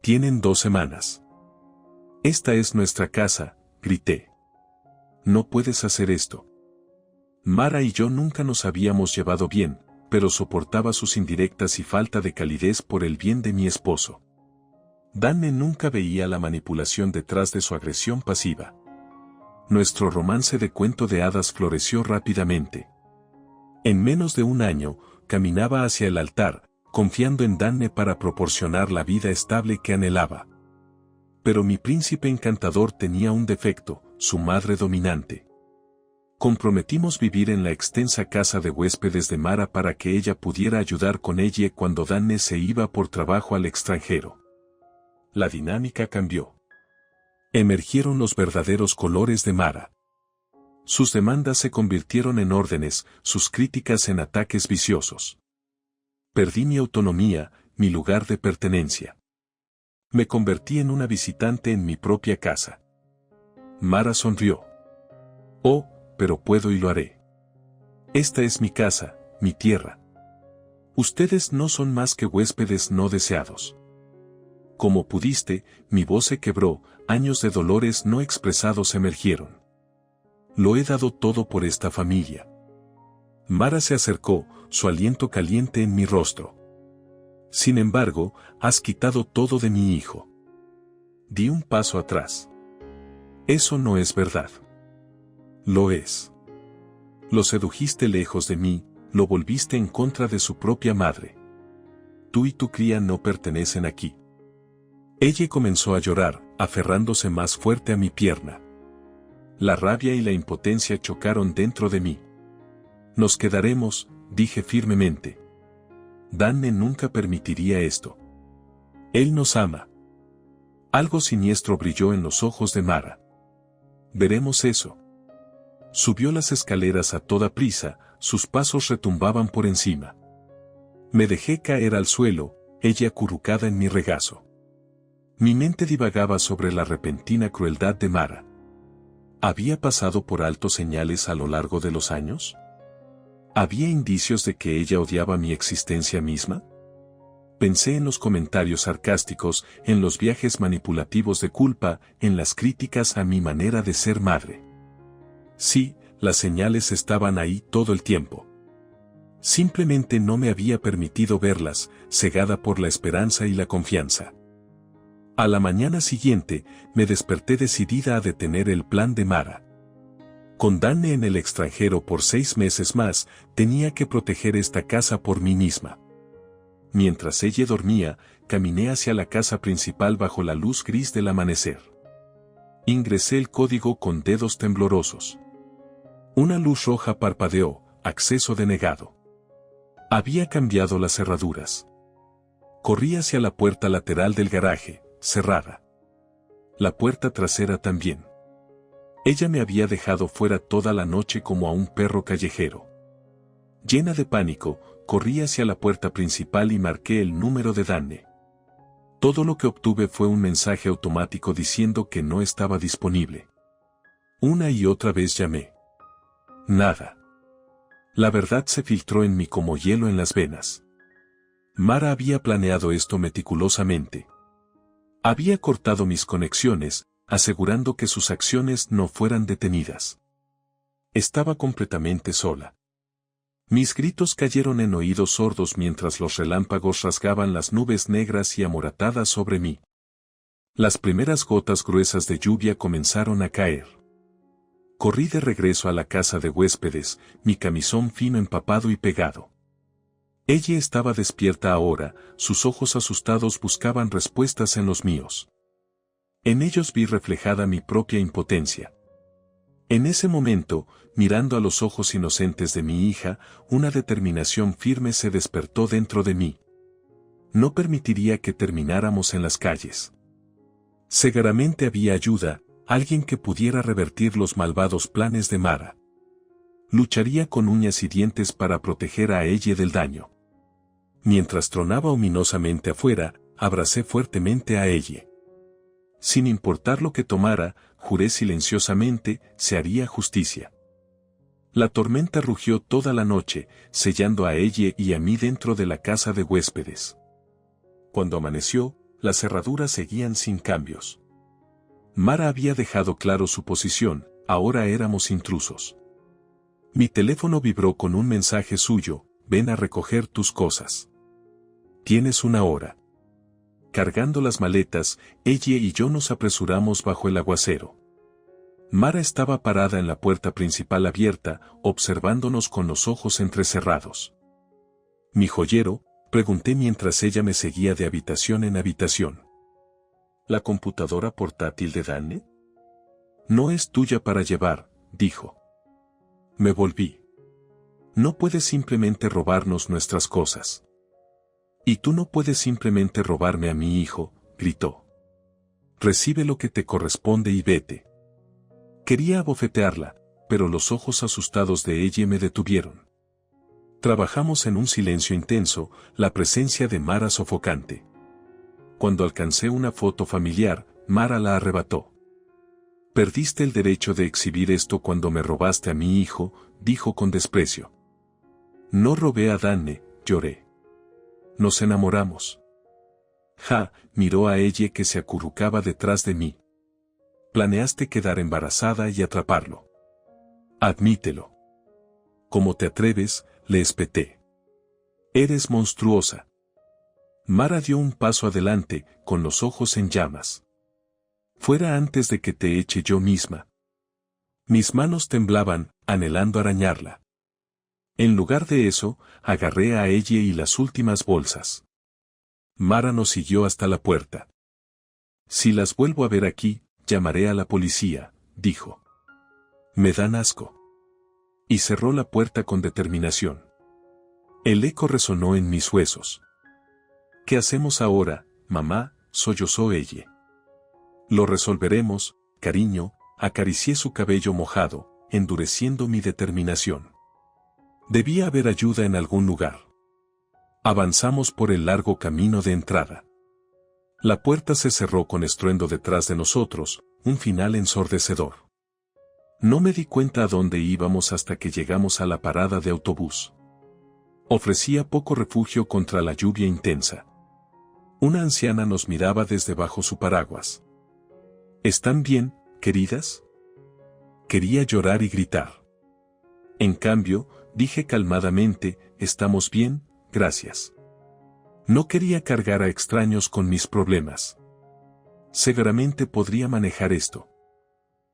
Speaker 1: Tienen 2 semanas. Esta es nuestra casa, grité. No puedes hacer esto. Mara y yo nunca nos habíamos llevado bien, pero soportaba sus indirectas y falta de calidez por el bien de mi esposo. Danne nunca veía la manipulación detrás de su agresión pasiva. Nuestro romance de cuento de hadas floreció rápidamente. En menos de 1 año, caminaba hacia el altar, confiando en Danne para proporcionar la vida estable que anhelaba. Pero mi príncipe encantador tenía un defecto, su madre dominante. Comprometimos vivir en la extensa casa de huéspedes de Mara para que ella pudiera ayudar con ella cuando Danne se iba por trabajo al extranjero. La dinámica cambió. Emergieron los verdaderos colores de Mara. Sus demandas se convirtieron en órdenes, sus críticas en ataques viciosos. Perdí mi autonomía, mi lugar de pertenencia. Me convertí en una visitante en mi propia casa. Mara sonrió. Oh, pero puedo y lo haré. Esta es mi casa, mi tierra. Ustedes no son más que huéspedes no deseados. Como pudiste, mi voz se quebró, años de dolores no expresados emergieron. Lo he dado todo por esta familia. Mara se acercó, su aliento caliente en mi rostro. Sin embargo, has quitado todo de mi hijo. Di un paso atrás. Eso no es verdad. Lo es. Lo sedujiste lejos de mí, lo volviste en contra de su propia madre. Tú y tu cría no pertenecen aquí. Ella comenzó a llorar, aferrándose más fuerte a mi pierna. La rabia y la impotencia chocaron dentro de mí. Nos quedaremos, dije firmemente. Danne nunca permitiría esto. Él nos ama. Algo siniestro brilló en los ojos de Mara. Veremos eso. Subió las escaleras a toda prisa, sus pasos retumbaban por encima. Me dejé caer al suelo, ella acurrucada en mi regazo. Mi mente divagaba sobre la repentina crueldad de Mara. ¿Había pasado por alto señales a lo largo de los años? ¿Había indicios de que ella odiaba mi existencia misma? Pensé en los comentarios sarcásticos, en los viajes manipulativos de culpa, en las críticas a mi manera de ser madre. Sí, las señales estaban ahí todo el tiempo. Simplemente no me había permitido verlas, cegada por la esperanza y la confianza. A la mañana siguiente, me desperté decidida a detener el plan de Mara. Con Danne en el extranjero por 6 meses más, tenía que proteger esta casa por mí misma. Mientras ella dormía, caminé hacia la casa principal bajo la luz gris del amanecer. Ingresé el código con dedos temblorosos. Una luz roja parpadeó, acceso denegado. Había cambiado las cerraduras. Corrí hacia la puerta lateral del garaje, cerrada. La puerta trasera también. Ella me había dejado fuera toda la noche como a un perro callejero. Llena de pánico, corrí hacia la puerta principal y marqué el número de Danne. Todo lo que obtuve fue un mensaje automático diciendo que no estaba disponible. Una y otra vez llamé. Nada. La verdad se filtró en mí como hielo en las venas. Mara había planeado esto meticulosamente. Había cortado mis conexiones, asegurando que sus acciones no fueran detenidas. Estaba completamente sola. Mis gritos cayeron en oídos sordos mientras los relámpagos rasgaban las nubes negras y amoratadas sobre mí. Las primeras gotas gruesas de lluvia comenzaron a caer. Corrí de regreso a la casa de huéspedes, mi camisón fino empapado y pegado. Ella estaba despierta ahora, sus ojos asustados buscaban respuestas en los míos. En ellos vi reflejada mi propia impotencia. En ese momento, mirando a los ojos inocentes de mi hija, una determinación firme se despertó dentro de mí. No permitiría que termináramos en las calles. Seguramente había ayuda, alguien que pudiera revertir los malvados planes de Mara. Lucharía con uñas y dientes para proteger a ella del daño. Mientras tronaba ominosamente afuera, abracé fuertemente a ella. Sin importar lo que tomara, juré silenciosamente, se haría justicia. La tormenta rugió toda la noche, sellando a ella y a mí dentro de la casa de huéspedes. Cuando amaneció, las cerraduras seguían sin cambios. Mara había dejado claro su posición, ahora éramos intrusos. Mi teléfono vibró con un mensaje suyo: ven a recoger tus cosas. Tienes una hora. Cargando las maletas, ella y yo nos apresuramos bajo el aguacero. Mara estaba parada en la puerta principal abierta, observándonos con los ojos entrecerrados. ¿Mi joyero?, pregunté mientras ella me seguía de habitación en habitación. ¿La computadora portátil de Danne? No es tuya para llevar, dijo. Me volví. No puedes simplemente robarnos nuestras cosas. Y tú no puedes simplemente robarme a mi hijo, gritó. Recibe lo que te corresponde y vete. Quería abofetearla, pero los ojos asustados de ella me detuvieron. Trabajamos en un silencio intenso, la presencia de Mara sofocante. Cuando alcancé una foto familiar, Mara la arrebató. Perdiste el derecho de exhibir esto cuando me robaste a mi hijo, dijo con desprecio. No robé a Danne, lloré. Nos enamoramos. Ja, miró a ella que se acurrucaba detrás de mí. Planeaste quedar embarazada y atraparlo. Admítelo. ¿Cómo te atreves?, le espeté. Eres monstruosa. Mara dio un paso adelante, con los ojos en llamas. Fuera antes de que te eche yo misma. Mis manos temblaban, anhelando arañarla. En lugar de eso, agarré a ella y las últimas bolsas. Mara nos siguió hasta la puerta. Si las vuelvo a ver aquí, llamaré a la policía, dijo. Me dan asco. Y cerró la puerta con determinación. El eco resonó en mis huesos. ¿Qué hacemos ahora, mamá?, sollozó ella. Lo resolveremos, cariño, acaricié su cabello mojado, endureciendo mi determinación. Debía haber ayuda en algún lugar. Avanzamos por el largo camino de entrada. La puerta se cerró con estruendo detrás de nosotros, un final ensordecedor. No me di cuenta a dónde íbamos hasta que llegamos a la parada de autobús. Ofrecía poco refugio contra la lluvia intensa. Una anciana nos miraba desde bajo su paraguas. ¿Están bien, queridas? Quería llorar y gritar. En cambio, dije calmadamente, estamos bien, gracias. No quería cargar a extraños con mis problemas. Seguramente podría manejar esto.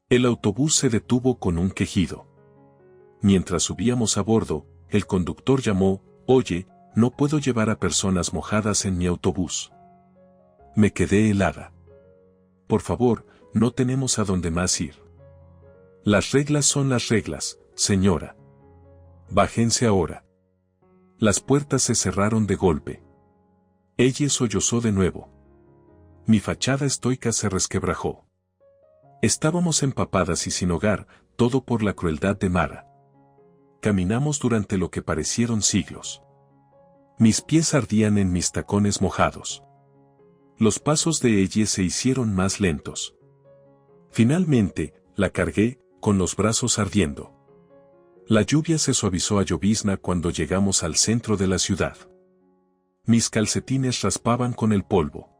Speaker 1: El autobús se detuvo con un quejido. Mientras subíamos a bordo, el conductor llamó: oye, no puedo llevar a personas mojadas en mi autobús. Me quedé helada. Por favor, no tenemos a dónde más ir. Las reglas son las reglas, señora. Bájense ahora. Las puertas se cerraron de golpe. Ella sollozó de nuevo. Mi fachada estoica se resquebrajó. Estábamos empapadas y sin hogar, todo por la crueldad de Mara. Caminamos durante lo que parecieron siglos. Mis pies ardían en mis tacones mojados. Los pasos de ella se hicieron más lentos. Finalmente, la cargué, con los brazos ardiendo. La lluvia se suavizó a llovizna cuando llegamos al centro de la ciudad. Mis calcetines raspaban con el polvo.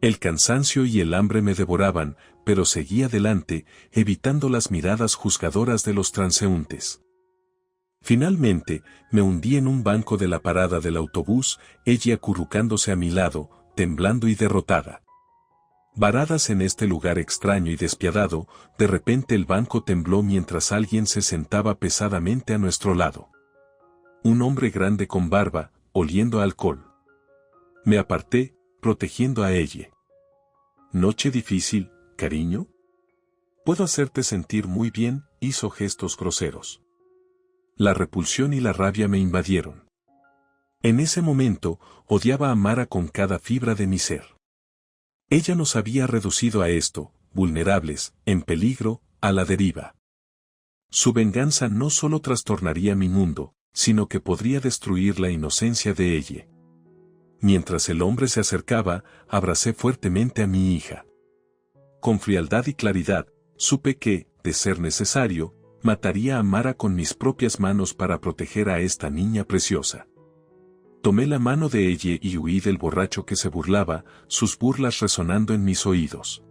Speaker 1: El cansancio y el hambre me devoraban, pero seguí adelante, evitando las miradas juzgadoras de los transeúntes. Finalmente, me hundí en un banco de la parada del autobús, ella acurrucándose a mi lado, temblando y derrotada. Varadas en este lugar extraño y despiadado, de repente el banco tembló mientras alguien se sentaba pesadamente a nuestro lado. Un hombre grande con barba, oliendo a alcohol. Me aparté, protegiendo a ella. ¿Noche difícil, cariño? Puedo hacerte sentir muy bien, hizo gestos groseros. La repulsión y la rabia me invadieron. En ese momento, odiaba a Mara con cada fibra de mi ser. Ella nos había reducido a esto, vulnerables, en peligro, a la deriva. Su venganza no solo trastornaría mi mundo, sino que podría destruir la inocencia de ella. Mientras el hombre se acercaba, abracé fuertemente a mi hija. Con frialdad y claridad, supe que, de ser necesario, Mataría a Mara con mis propias manos para proteger a esta niña preciosa. Tomé la mano de ella y huí del borracho que se burlaba, sus burlas resonando en mis oídos.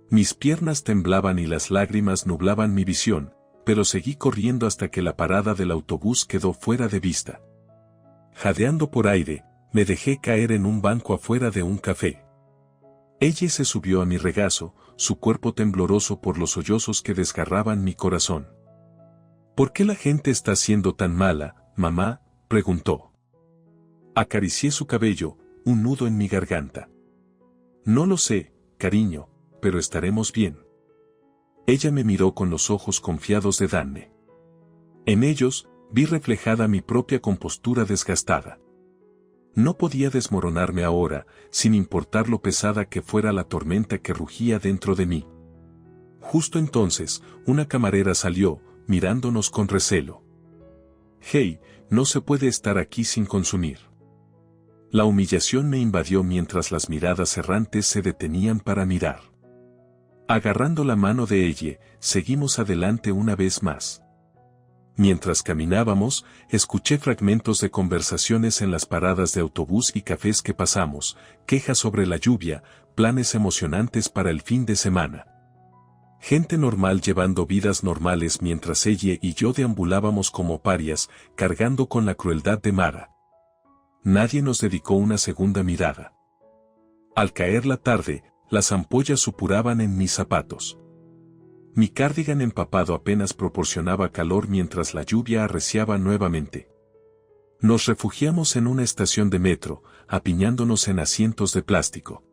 Speaker 1: Mis piernas temblaban y las lágrimas nublaban mi visión, pero seguí corriendo hasta que la parada del autobús quedó fuera de vista. Jadeando por aire, me dejé caer en un banco afuera de un café. Ella se subió a mi regazo, su cuerpo tembloroso por los sollozos que desgarraban mi corazón. ¿Por qué la gente está siendo tan mala, mamá?, preguntó. Acaricié su cabello, un nudo en mi garganta. No lo sé, cariño, pero estaremos bien. Ella me miró con los ojos confiados de Danne. En ellos, vi reflejada mi propia compostura desgastada. No podía desmoronarme ahora, sin importar lo pesada que fuera la tormenta que rugía dentro de mí. Justo entonces, una camarera salió, mirándonos con recelo. «Hey, no se puede estar aquí sin consumir». La humillación me invadió mientras las miradas errantes se detenían para mirar. Agarrando la mano de ella, seguimos adelante una vez más. Mientras caminábamos, escuché fragmentos de conversaciones en las paradas de autobús y cafés que pasamos, quejas sobre la lluvia, planes emocionantes para el fin de semana. Gente normal llevando vidas normales mientras ella y yo deambulábamos como parias, cargando con la crueldad de Mara. Nadie nos dedicó una segunda mirada. Al caer la tarde, las ampollas supuraban en mis zapatos. Mi cardigan empapado apenas proporcionaba calor mientras la lluvia arreciaba nuevamente. Nos refugiamos en una estación de metro, apiñándonos en asientos de plástico.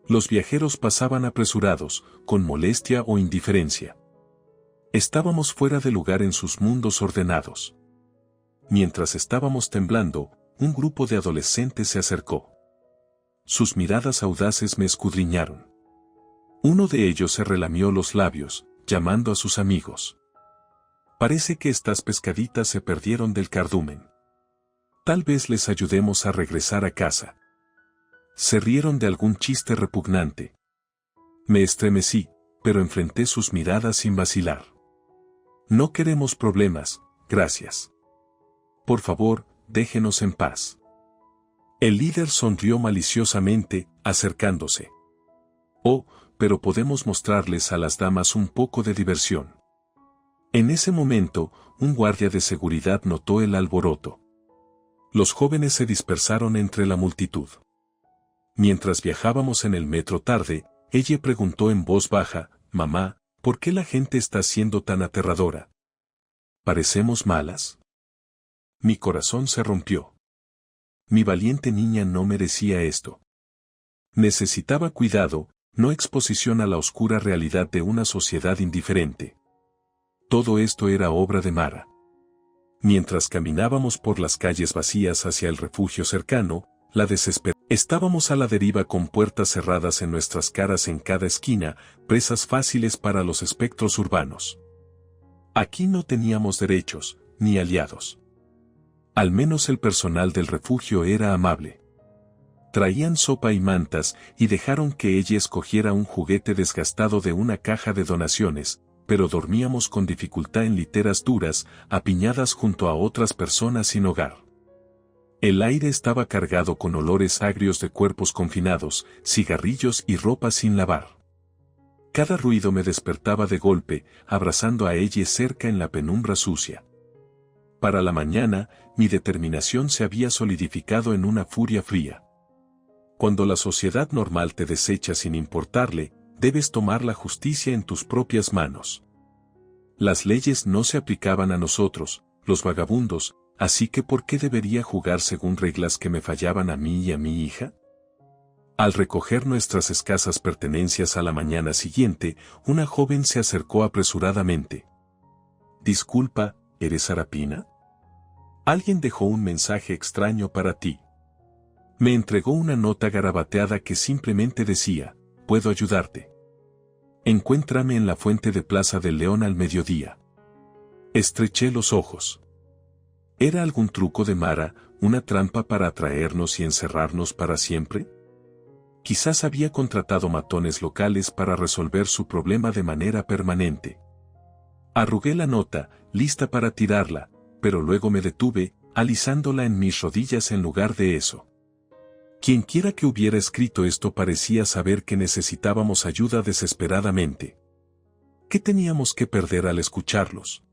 Speaker 1: Los viajeros pasaban apresurados, con molestia o indiferencia. Estábamos fuera de lugar en sus mundos ordenados. Mientras estábamos temblando, un grupo de adolescentes se acercó. Sus miradas audaces me escudriñaron. Uno de ellos se relamió los labios, llamando a sus amigos. Parece que estas pescaditas se perdieron del cardumen. Tal vez les ayudemos a regresar a casa. Se rieron de algún chiste repugnante. Me estremecí, pero enfrenté sus miradas sin vacilar. No queremos problemas, gracias. Por favor, déjenos en paz. El líder sonrió maliciosamente, acercándose. Oh, pero podemos mostrarles a las damas un poco de diversión. En ese momento, un guardia de seguridad notó el alboroto. Los jóvenes se dispersaron entre la multitud. Mientras viajábamos en el metro tarde, ella preguntó en voz baja, «Mamá, ¿por qué la gente está siendo tan aterradora? ¿Parecemos malas?» Mi corazón se rompió. Mi valiente niña no merecía esto. Necesitaba cuidado, no exposición a la oscura realidad de una sociedad indiferente. Todo esto era obra de Mara. Mientras caminábamos por las calles vacías hacia el refugio cercano, la desesperación. Estábamos a la deriva con puertas cerradas en nuestras caras en cada esquina, presas fáciles para los espectros urbanos. Aquí no teníamos derechos, ni aliados. Al menos el personal del refugio era amable. Traían sopa y mantas y dejaron que ella escogiera un juguete desgastado de una caja de donaciones, pero dormíamos con dificultad en literas duras, apiñadas junto a otras personas sin hogar. El aire estaba cargado con olores agrios de cuerpos confinados, cigarrillos y ropa sin lavar. Cada ruido me despertaba de golpe, abrazando a ella cerca en la penumbra sucia. Para la mañana, mi determinación se había solidificado en una furia fría. Cuando la sociedad normal te desecha sin importarle, debes tomar la justicia en tus propias manos. Las leyes no se aplicaban a nosotros, los vagabundos, así que ¿por qué debería jugar según reglas que me fallaban a mí y a mi hija? Al recoger nuestras escasas pertenencias a la mañana siguiente, una joven se acercó apresuradamente. «Disculpa, ¿eres Arapina? Alguien dejó un mensaje extraño para ti». Me entregó una nota garabateada que simplemente decía, «Puedo ayudarte. Encuéntrame en la fuente de Plaza del León al mediodía». Estreché los ojos. ¿Era algún truco de Mara, una trampa para atraernos y encerrarnos para siempre? Quizás había contratado matones locales para resolver su problema de manera permanente. Arrugué la nota, lista para tirarla, pero luego me detuve, alisándola en mis rodillas en lugar de eso. Quienquiera que hubiera escrito esto parecía saber que necesitábamos ayuda desesperadamente. ¿Qué teníamos que perder al escucharlos?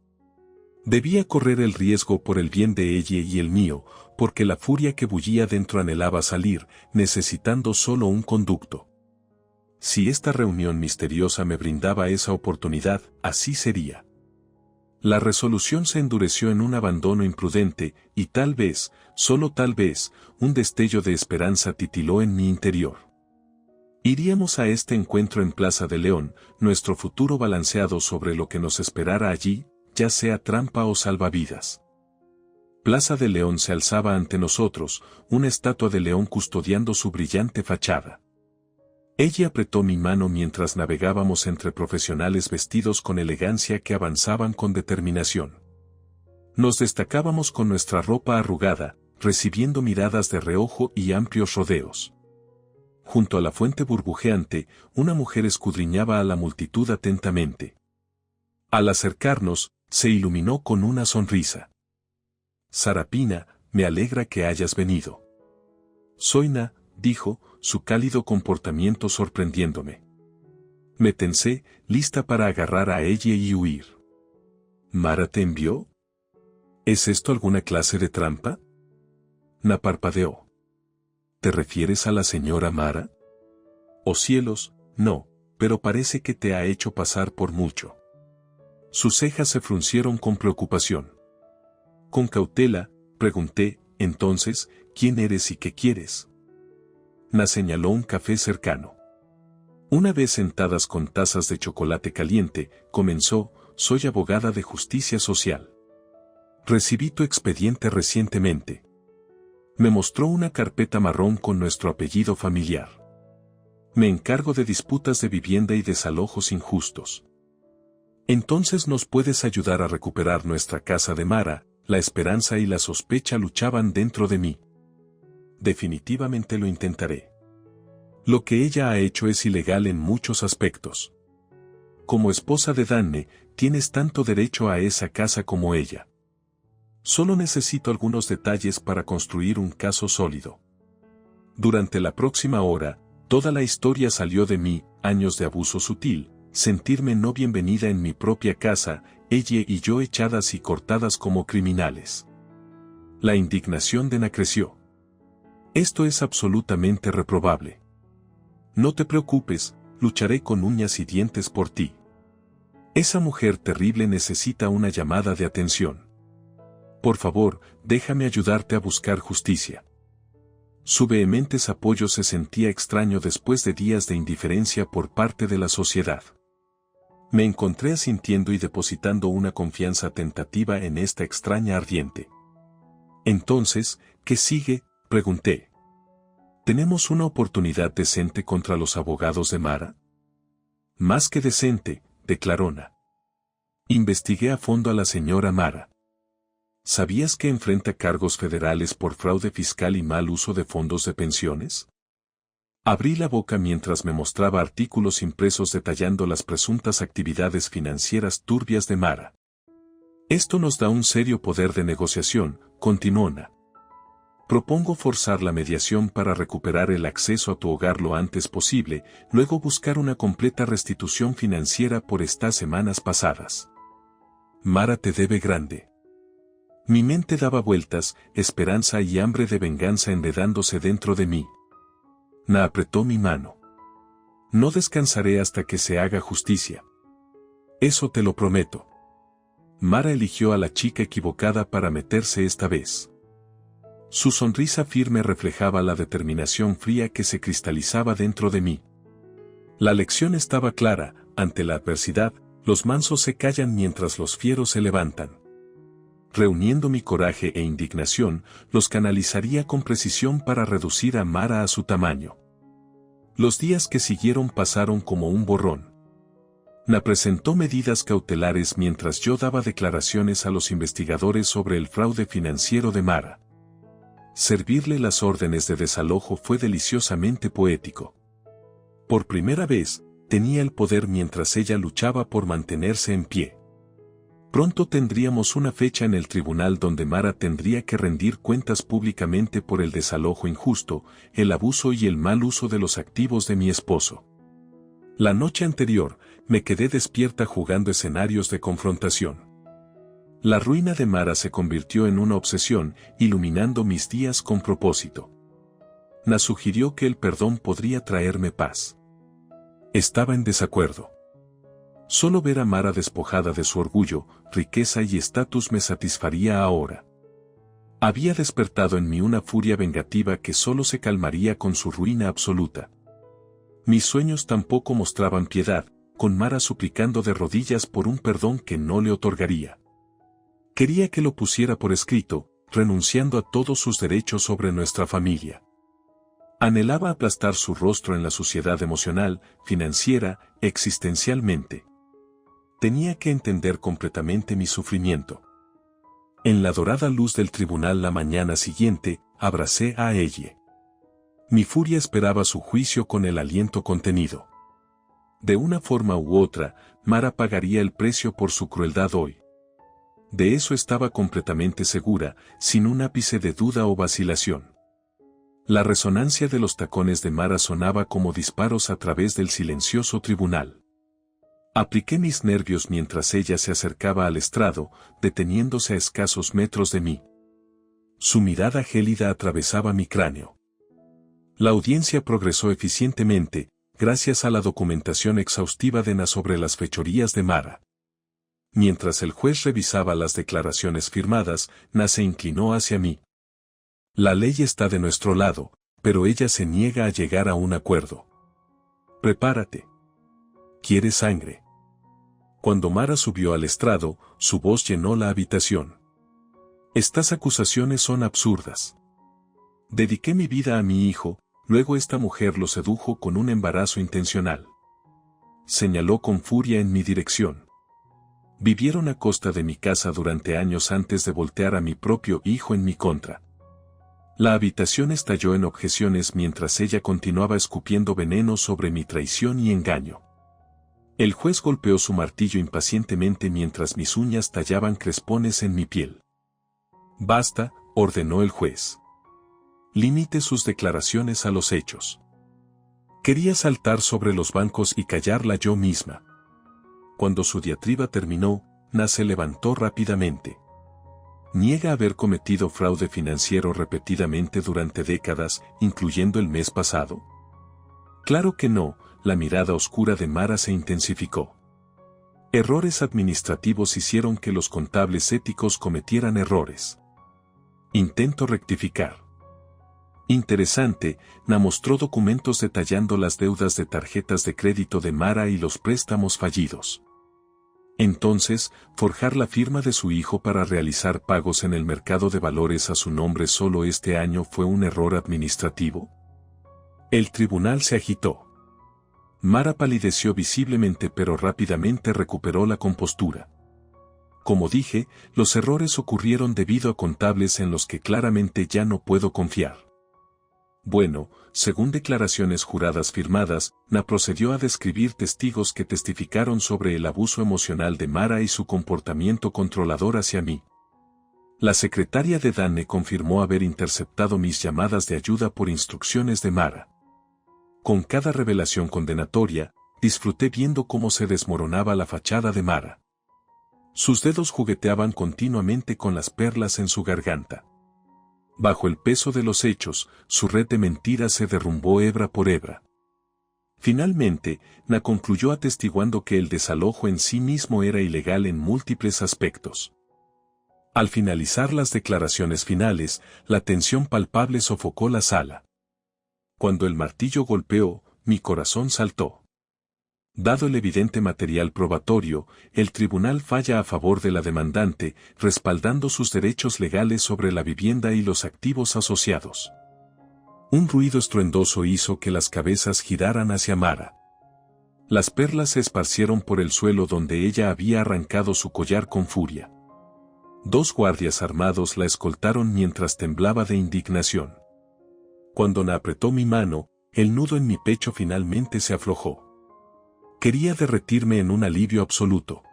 Speaker 1: Debía correr el riesgo por el bien de ella y el mío, porque la furia que bullía dentro anhelaba salir, necesitando solo un conducto. Si esta reunión misteriosa me brindaba esa oportunidad, así sería. La resolución se endureció en un abandono imprudente, y tal vez, solo tal vez, un destello de esperanza titiló en mi interior. Iríamos a este encuentro en Plaza de León, nuestro futuro balanceado sobre lo que nos esperara allí, ya sea trampa o salvavidas. Plaza de León se alzaba ante nosotros, una estatua de león custodiando su brillante fachada. Ella apretó mi mano mientras navegábamos entre profesionales vestidos con elegancia que avanzaban con determinación. Nos destacábamos con nuestra ropa arrugada, recibiendo miradas de reojo y amplios rodeos. Junto a la fuente burbujeante, una mujer escudriñaba a la multitud atentamente. Al acercarnos, se iluminó con una sonrisa. «Sarapina, me alegra que hayas venido». «Zoina», dijo, su cálido comportamiento sorprendiéndome. Me tensé, lista para agarrar a ella y huir. «¿Mara te envió? ¿Es esto alguna clase de trampa?» Na parpadeó. «¿Te refieres a la señora Mara?» «Oh cielos, no, pero parece que te ha hecho pasar por mucho». Sus cejas se fruncieron con preocupación. Con cautela, pregunté, entonces, ¿quién eres y qué quieres? Na señaló un café cercano. Una vez sentadas con tazas de chocolate caliente, comenzó, soy abogada de justicia social. Recibí tu expediente recientemente. Me mostró una carpeta marrón con nuestro apellido familiar. Me encargo de disputas de vivienda y desalojos injustos. Entonces nos puedes ayudar a recuperar nuestra casa de Mara. La esperanza y la sospecha luchaban dentro de mí. Definitivamente lo intentaré. Lo que ella ha hecho es ilegal en muchos aspectos. Como esposa de Danne, tienes tanto derecho a esa casa como ella. Solo necesito algunos detalles para construir un caso sólido. Durante la próxima hora, toda la historia salió de mí, años de abuso sutil, sentirme no bienvenida en mi propia casa, ella y yo echadas y cortadas como criminales. La indignación de Na creció. Esto es absolutamente reprobable. No te preocupes, lucharé con uñas y dientes por ti. Esa mujer terrible necesita una llamada de atención. Por favor, déjame ayudarte a buscar justicia. Su vehementes apoyo se sentía extraño después de días de indiferencia por parte de la sociedad. Me encontré asintiendo y depositando una confianza tentativa en esta extraña ardiente. Entonces, ¿qué sigue?, pregunté. ¿Tenemos una oportunidad decente contra los abogados de Mara? Más que decente, declaró Na. Investigué a fondo a la señora Mara. ¿Sabías que enfrenta cargos federales por fraude fiscal y mal uso de fondos de pensiones? Abrí la boca mientras me mostraba artículos impresos detallando las presuntas actividades financieras turbias de Mara. Esto nos da un serio poder de negociación, continuó Na. Propongo forzar la mediación para recuperar el acceso a tu hogar lo antes posible, luego buscar una completa restitución financiera por estas semanas pasadas. Mara te debe grande. Mi mente daba vueltas, esperanza y hambre de venganza enredándose dentro de mí. Na apretó mi mano. No descansaré hasta que se haga justicia. Eso te lo prometo. Mara eligió a la chica equivocada para meterse esta vez. Su sonrisa firme reflejaba la determinación fría que se cristalizaba dentro de mí. La lección estaba clara, ante la adversidad, los mansos se callan mientras los fieros se levantan. Reuniendo mi coraje e indignación, los canalizaría con precisión para reducir a Mara a su tamaño. Los días que siguieron pasaron como un borrón. Na presentó medidas cautelares mientras yo daba declaraciones a los investigadores sobre el fraude financiero de Mara. Servirle las órdenes de desalojo fue deliciosamente poético. Por primera vez, tenía el poder mientras ella luchaba por mantenerse en pie. Pronto tendríamos una fecha en el tribunal donde Mara tendría que rendir cuentas públicamente por el desalojo injusto, el abuso y el mal uso de los activos de mi esposo. La noche anterior, me quedé despierta jugando escenarios de confrontación. La ruina de Mara se convirtió en una obsesión, iluminando mis días con propósito. Na sugirió que el perdón podría traerme paz. Estaba en desacuerdo. Solo ver a Mara despojada de su orgullo, riqueza y estatus me satisfaría ahora. Había despertado en mí una furia vengativa que solo se calmaría con su ruina absoluta. Mis sueños tampoco mostraban piedad, con Mara suplicando de rodillas por un perdón que no le otorgaría. Quería que lo pusiera por escrito, renunciando a todos sus derechos sobre nuestra familia. Anhelaba aplastar su rostro en la suciedad emocional, financiera, existencialmente. Tenía que entender completamente mi sufrimiento. En la dorada luz del tribunal la mañana siguiente, abracé a ella. Mi furia esperaba su juicio con el aliento contenido. De una forma u otra, Mara pagaría el precio por su crueldad hoy. De eso estaba completamente segura, sin un ápice de duda o vacilación. La resonancia de los tacones de Mara sonaba como disparos a través del silencioso tribunal. Apliqué mis nervios mientras ella se acercaba al estrado, deteniéndose a escasos metros de mí. Su mirada gélida atravesaba mi cráneo. La audiencia progresó eficientemente, gracias a la documentación exhaustiva de Na sobre las fechorías de Mara. Mientras el juez revisaba las declaraciones firmadas, Na se inclinó hacia mí. La ley está de nuestro lado, pero ella se niega a llegar a un acuerdo. Prepárate. ¿Quieres sangre? Cuando Mara subió al estrado, su voz llenó la habitación. Estas acusaciones son absurdas. Dediqué mi vida a mi hijo, luego esta mujer lo sedujo con un embarazo intencional. Señaló con furia en mi dirección. Vivieron a costa de mi casa durante años antes de voltear a mi propio hijo en mi contra. La habitación estalló en objeciones mientras ella continuaba escupiendo veneno sobre mi traición y engaño. El juez golpeó su martillo impacientemente mientras mis uñas tallaban crespones en mi piel. Basta, ordenó el juez. Limite sus declaraciones a los hechos. Quería saltar sobre los bancos y callarla yo misma. Cuando su diatriba terminó, Na se levantó rápidamente. Niega haber cometido fraude financiero repetidamente durante décadas, incluyendo el mes pasado. Claro que no, la mirada oscura de Mara se intensificó. Errores administrativos hicieron que los contables éticos cometieran errores. Intento rectificar. Interesante, Na mostró documentos detallando las deudas de tarjetas de crédito de Mara y los préstamos fallidos. Entonces, forjar la firma de su hijo para realizar pagos en el mercado de valores a su nombre solo este año fue un error administrativo. El tribunal se agitó. Mara palideció visiblemente pero rápidamente recuperó la compostura. Como dije, los errores ocurrieron debido a contables en los que claramente ya no puedo confiar. Bueno, según declaraciones juradas firmadas, Na procedió a describir testigos que testificaron sobre el abuso emocional de Mara y su comportamiento controlador hacia mí. La secretaria de Danne confirmó haber interceptado mis llamadas de ayuda por instrucciones de Mara. Con cada revelación condenatoria, disfruté viendo cómo se desmoronaba la fachada de Mara. Sus dedos jugueteaban continuamente con las perlas en su garganta. Bajo el peso de los hechos, su red de mentiras se derrumbó hebra por hebra. Finalmente, Na concluyó atestiguando que el desalojo en sí mismo era ilegal en múltiples aspectos. Al finalizar las declaraciones finales, la tensión palpable sofocó la sala. Cuando el martillo golpeó, mi corazón saltó. Dado el evidente material probatorio, el tribunal falla a favor de la demandante, respaldando sus derechos legales sobre la vivienda y los activos asociados. Un ruido estruendoso hizo que las cabezas giraran hacia Mara. Las perlas se esparcieron por el suelo donde ella había arrancado su collar con furia. 2 guardias armados la escoltaron mientras temblaba de indignación. Cuando Na apretó mi mano, el nudo en mi pecho finalmente se aflojó. Quería derretirme en un alivio absoluto.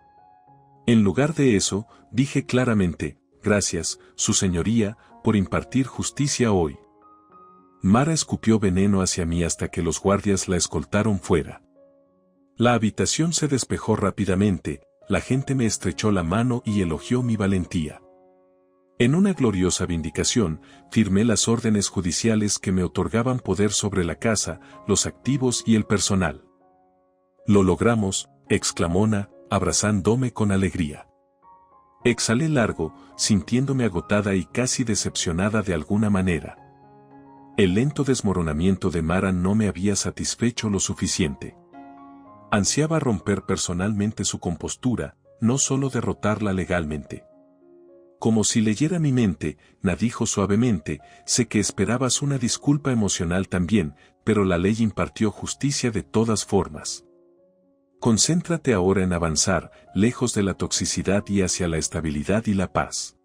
Speaker 1: En lugar de eso, dije claramente, gracias, su señoría, por impartir justicia hoy. Mara escupió veneno hacia mí hasta que los guardias la escoltaron fuera. La habitación se despejó rápidamente, la gente me estrechó la mano y elogió mi valentía. En una gloriosa vindicación, firmé las órdenes judiciales que me otorgaban poder sobre la casa, los activos y el personal. Lo logramos, exclamó Ana, abrazándome con alegría. Exhalé largo, sintiéndome agotada y casi decepcionada de alguna manera. El lento desmoronamiento de Mara no me había satisfecho lo suficiente. Ansiaba romper personalmente su compostura, no solo derrotarla legalmente. Como si leyera mi mente, Ana dijo suavemente, sé que esperabas una disculpa emocional también, pero la ley impartió justicia de todas formas. Concéntrate ahora en avanzar, lejos de la toxicidad y hacia la estabilidad y la paz.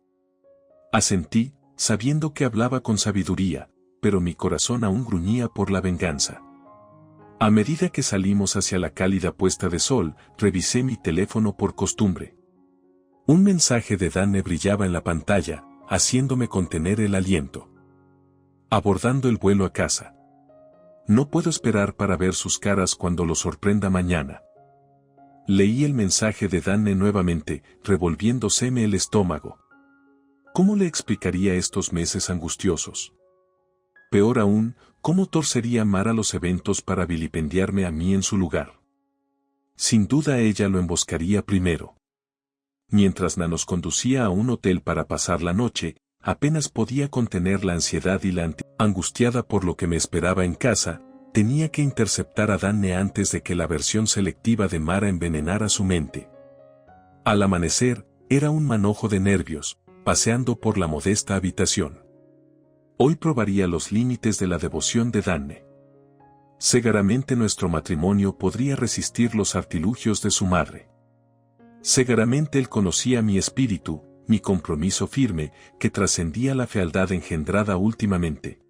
Speaker 1: Asentí, sabiendo que hablaba con sabiduría, pero mi corazón aún gruñía por la venganza. A medida que salimos hacia la cálida puesta de sol, revisé mi teléfono por costumbre. Un mensaje de Danne brillaba en la pantalla, haciéndome contener el aliento. Abordando el vuelo a casa. No puedo esperar para ver sus caras cuando lo sorprenda mañana. Leí el mensaje de Danne nuevamente, revolviéndoseme el estómago. ¿Cómo le explicaría estos meses angustiosos? Peor aún, ¿cómo torcería Mara los eventos para vilipendiarme a mí en su lugar? Sin duda ella lo emboscaría primero. Mientras Ana nos conducía a un hotel para pasar la noche, apenas podía contener la ansiedad y la angustiada por lo que me esperaba en casa, tenía que interceptar a Danne antes de que la versión selectiva de Mara envenenara su mente. Al amanecer, era un manojo de nervios, paseando por la modesta habitación. Hoy probaría los límites de la devoción de Danne. Seguramente nuestro matrimonio podría resistir los artilugios de su madre. Seguramente él conocía mi espíritu, mi compromiso firme, que trascendía la fealdad engendrada últimamente.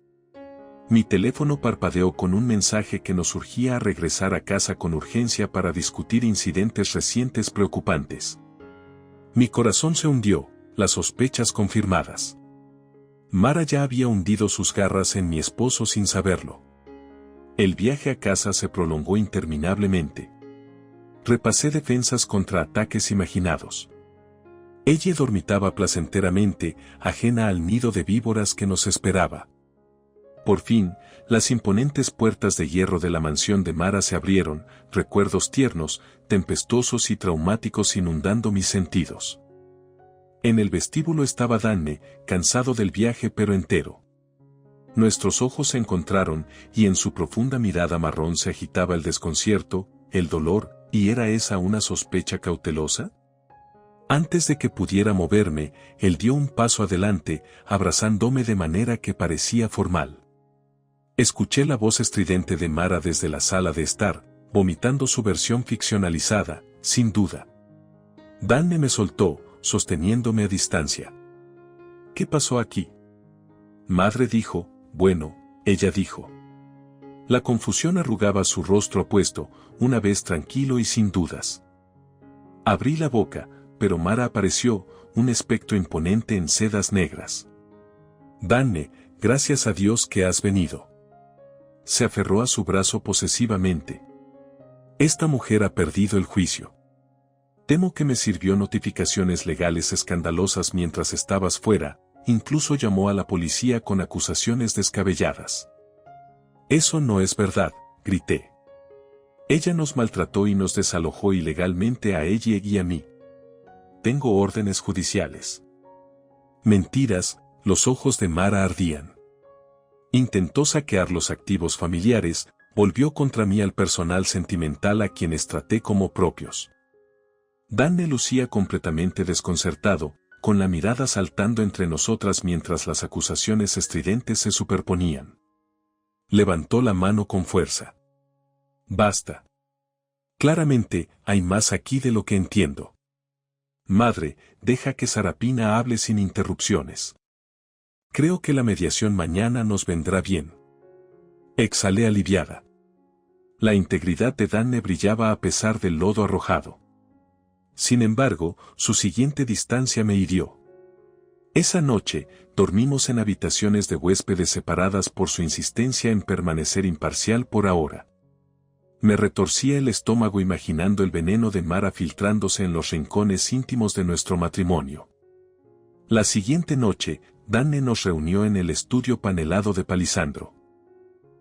Speaker 1: Mi teléfono parpadeó con un mensaje que nos urgía a regresar a casa con urgencia para discutir incidentes recientes preocupantes. Mi corazón se hundió, las sospechas confirmadas. Mara ya había hundido sus garras en mi esposo sin saberlo. El viaje a casa se prolongó interminablemente. Repasé defensas contra ataques imaginados. Ella dormitaba placenteramente, ajena al nido de víboras que nos esperaba. Por fin, las imponentes puertas de hierro de la mansión de Mara se abrieron, recuerdos tiernos, tempestuosos y traumáticos inundando mis sentidos. En el vestíbulo estaba Danne, cansado del viaje pero entero. Nuestros ojos se encontraron, y en su profunda mirada marrón se agitaba el desconcierto, el dolor, ¿y era esa una sospecha cautelosa? Antes de que pudiera moverme, él dio un paso adelante, abrazándome de manera que parecía formal. Escuché la voz estridente de Mara desde la sala de estar, vomitando su versión ficcionalizada, sin duda. Danne me soltó, sosteniéndome a distancia. ¿Qué pasó aquí? Madre dijo, bueno, ella dijo. La confusión arrugaba su rostro apuesto, una vez tranquilo y sin dudas. Abrí la boca, pero Mara apareció, un espectro imponente en sedas negras. Danne, gracias a Dios que has venido. Se aferró a su brazo posesivamente. Esta mujer ha perdido el juicio. Temo que me sirvió notificaciones legales escandalosas mientras estabas fuera, incluso llamó a la policía con acusaciones descabelladas. Eso no es verdad, grité. Ella nos maltrató y nos desalojó ilegalmente a ella y a mí. Tengo órdenes judiciales. Mentiras, los ojos de Mara ardían. Intentó saquear los activos familiares, volvió contra mí al personal sentimental a quienes traté como propios. Danne lucía completamente desconcertado, con la mirada saltando entre nosotras mientras las acusaciones estridentes se superponían. Levantó la mano con fuerza. Basta. Claramente, hay más aquí de lo que entiendo. Madre, deja que Sarapina hable sin interrupciones. Creo que la mediación mañana nos vendrá bien. Exhalé aliviada. La integridad de Danne brillaba a pesar del lodo arrojado. Sin embargo, su siguiente distancia me hirió. Esa noche, dormimos en habitaciones de huéspedes separadas por su insistencia en permanecer imparcial por ahora. Me retorcía el estómago imaginando el veneno de Mara filtrándose en los rincones íntimos de nuestro matrimonio. La siguiente noche, Danne nos reunió en el estudio panelado de Palisandro.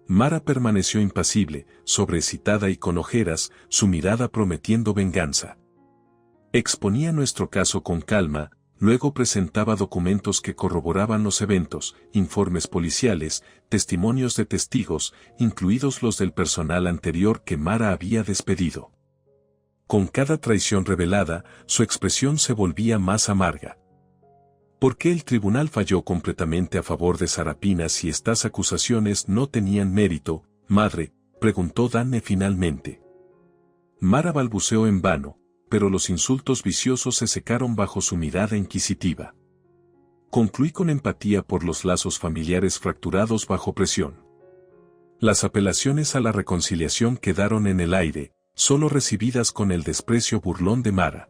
Speaker 1: Mara permaneció impasible, sobreexcitada y con ojeras, su mirada prometiendo venganza. Exponía nuestro caso con calma, luego presentaba documentos que corroboraban los eventos, informes policiales, testimonios de testigos, incluidos los del personal anterior que Mara había despedido. Con cada traición revelada, su expresión se volvía más amarga. ¿Por qué el tribunal falló completamente a favor de Sarapina si estas acusaciones no tenían mérito, madre?, preguntó Danne finalmente. Mara balbuceó en vano, pero los insultos viciosos se secaron bajo su mirada inquisitiva. Concluí con empatía por los lazos familiares fracturados bajo presión. Las apelaciones a la reconciliación quedaron en el aire, solo recibidas con el desprecio burlón de Mara.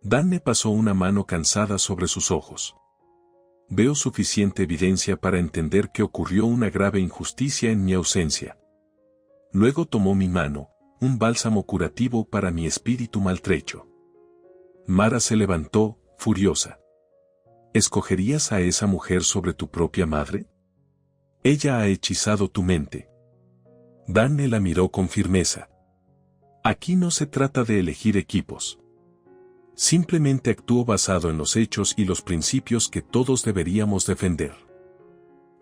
Speaker 1: Danne pasó una mano cansada sobre sus ojos. Veo suficiente evidencia para entender que ocurrió una grave injusticia en mi ausencia. Luego tomó mi mano, un bálsamo curativo para mi espíritu maltrecho. Mara se levantó, furiosa. ¿Escogerías a esa mujer sobre tu propia madre? Ella ha hechizado tu mente. Danne la miró con firmeza. Aquí no se trata de elegir equipos. Simplemente actúo basado en los hechos y los principios que todos deberíamos defender.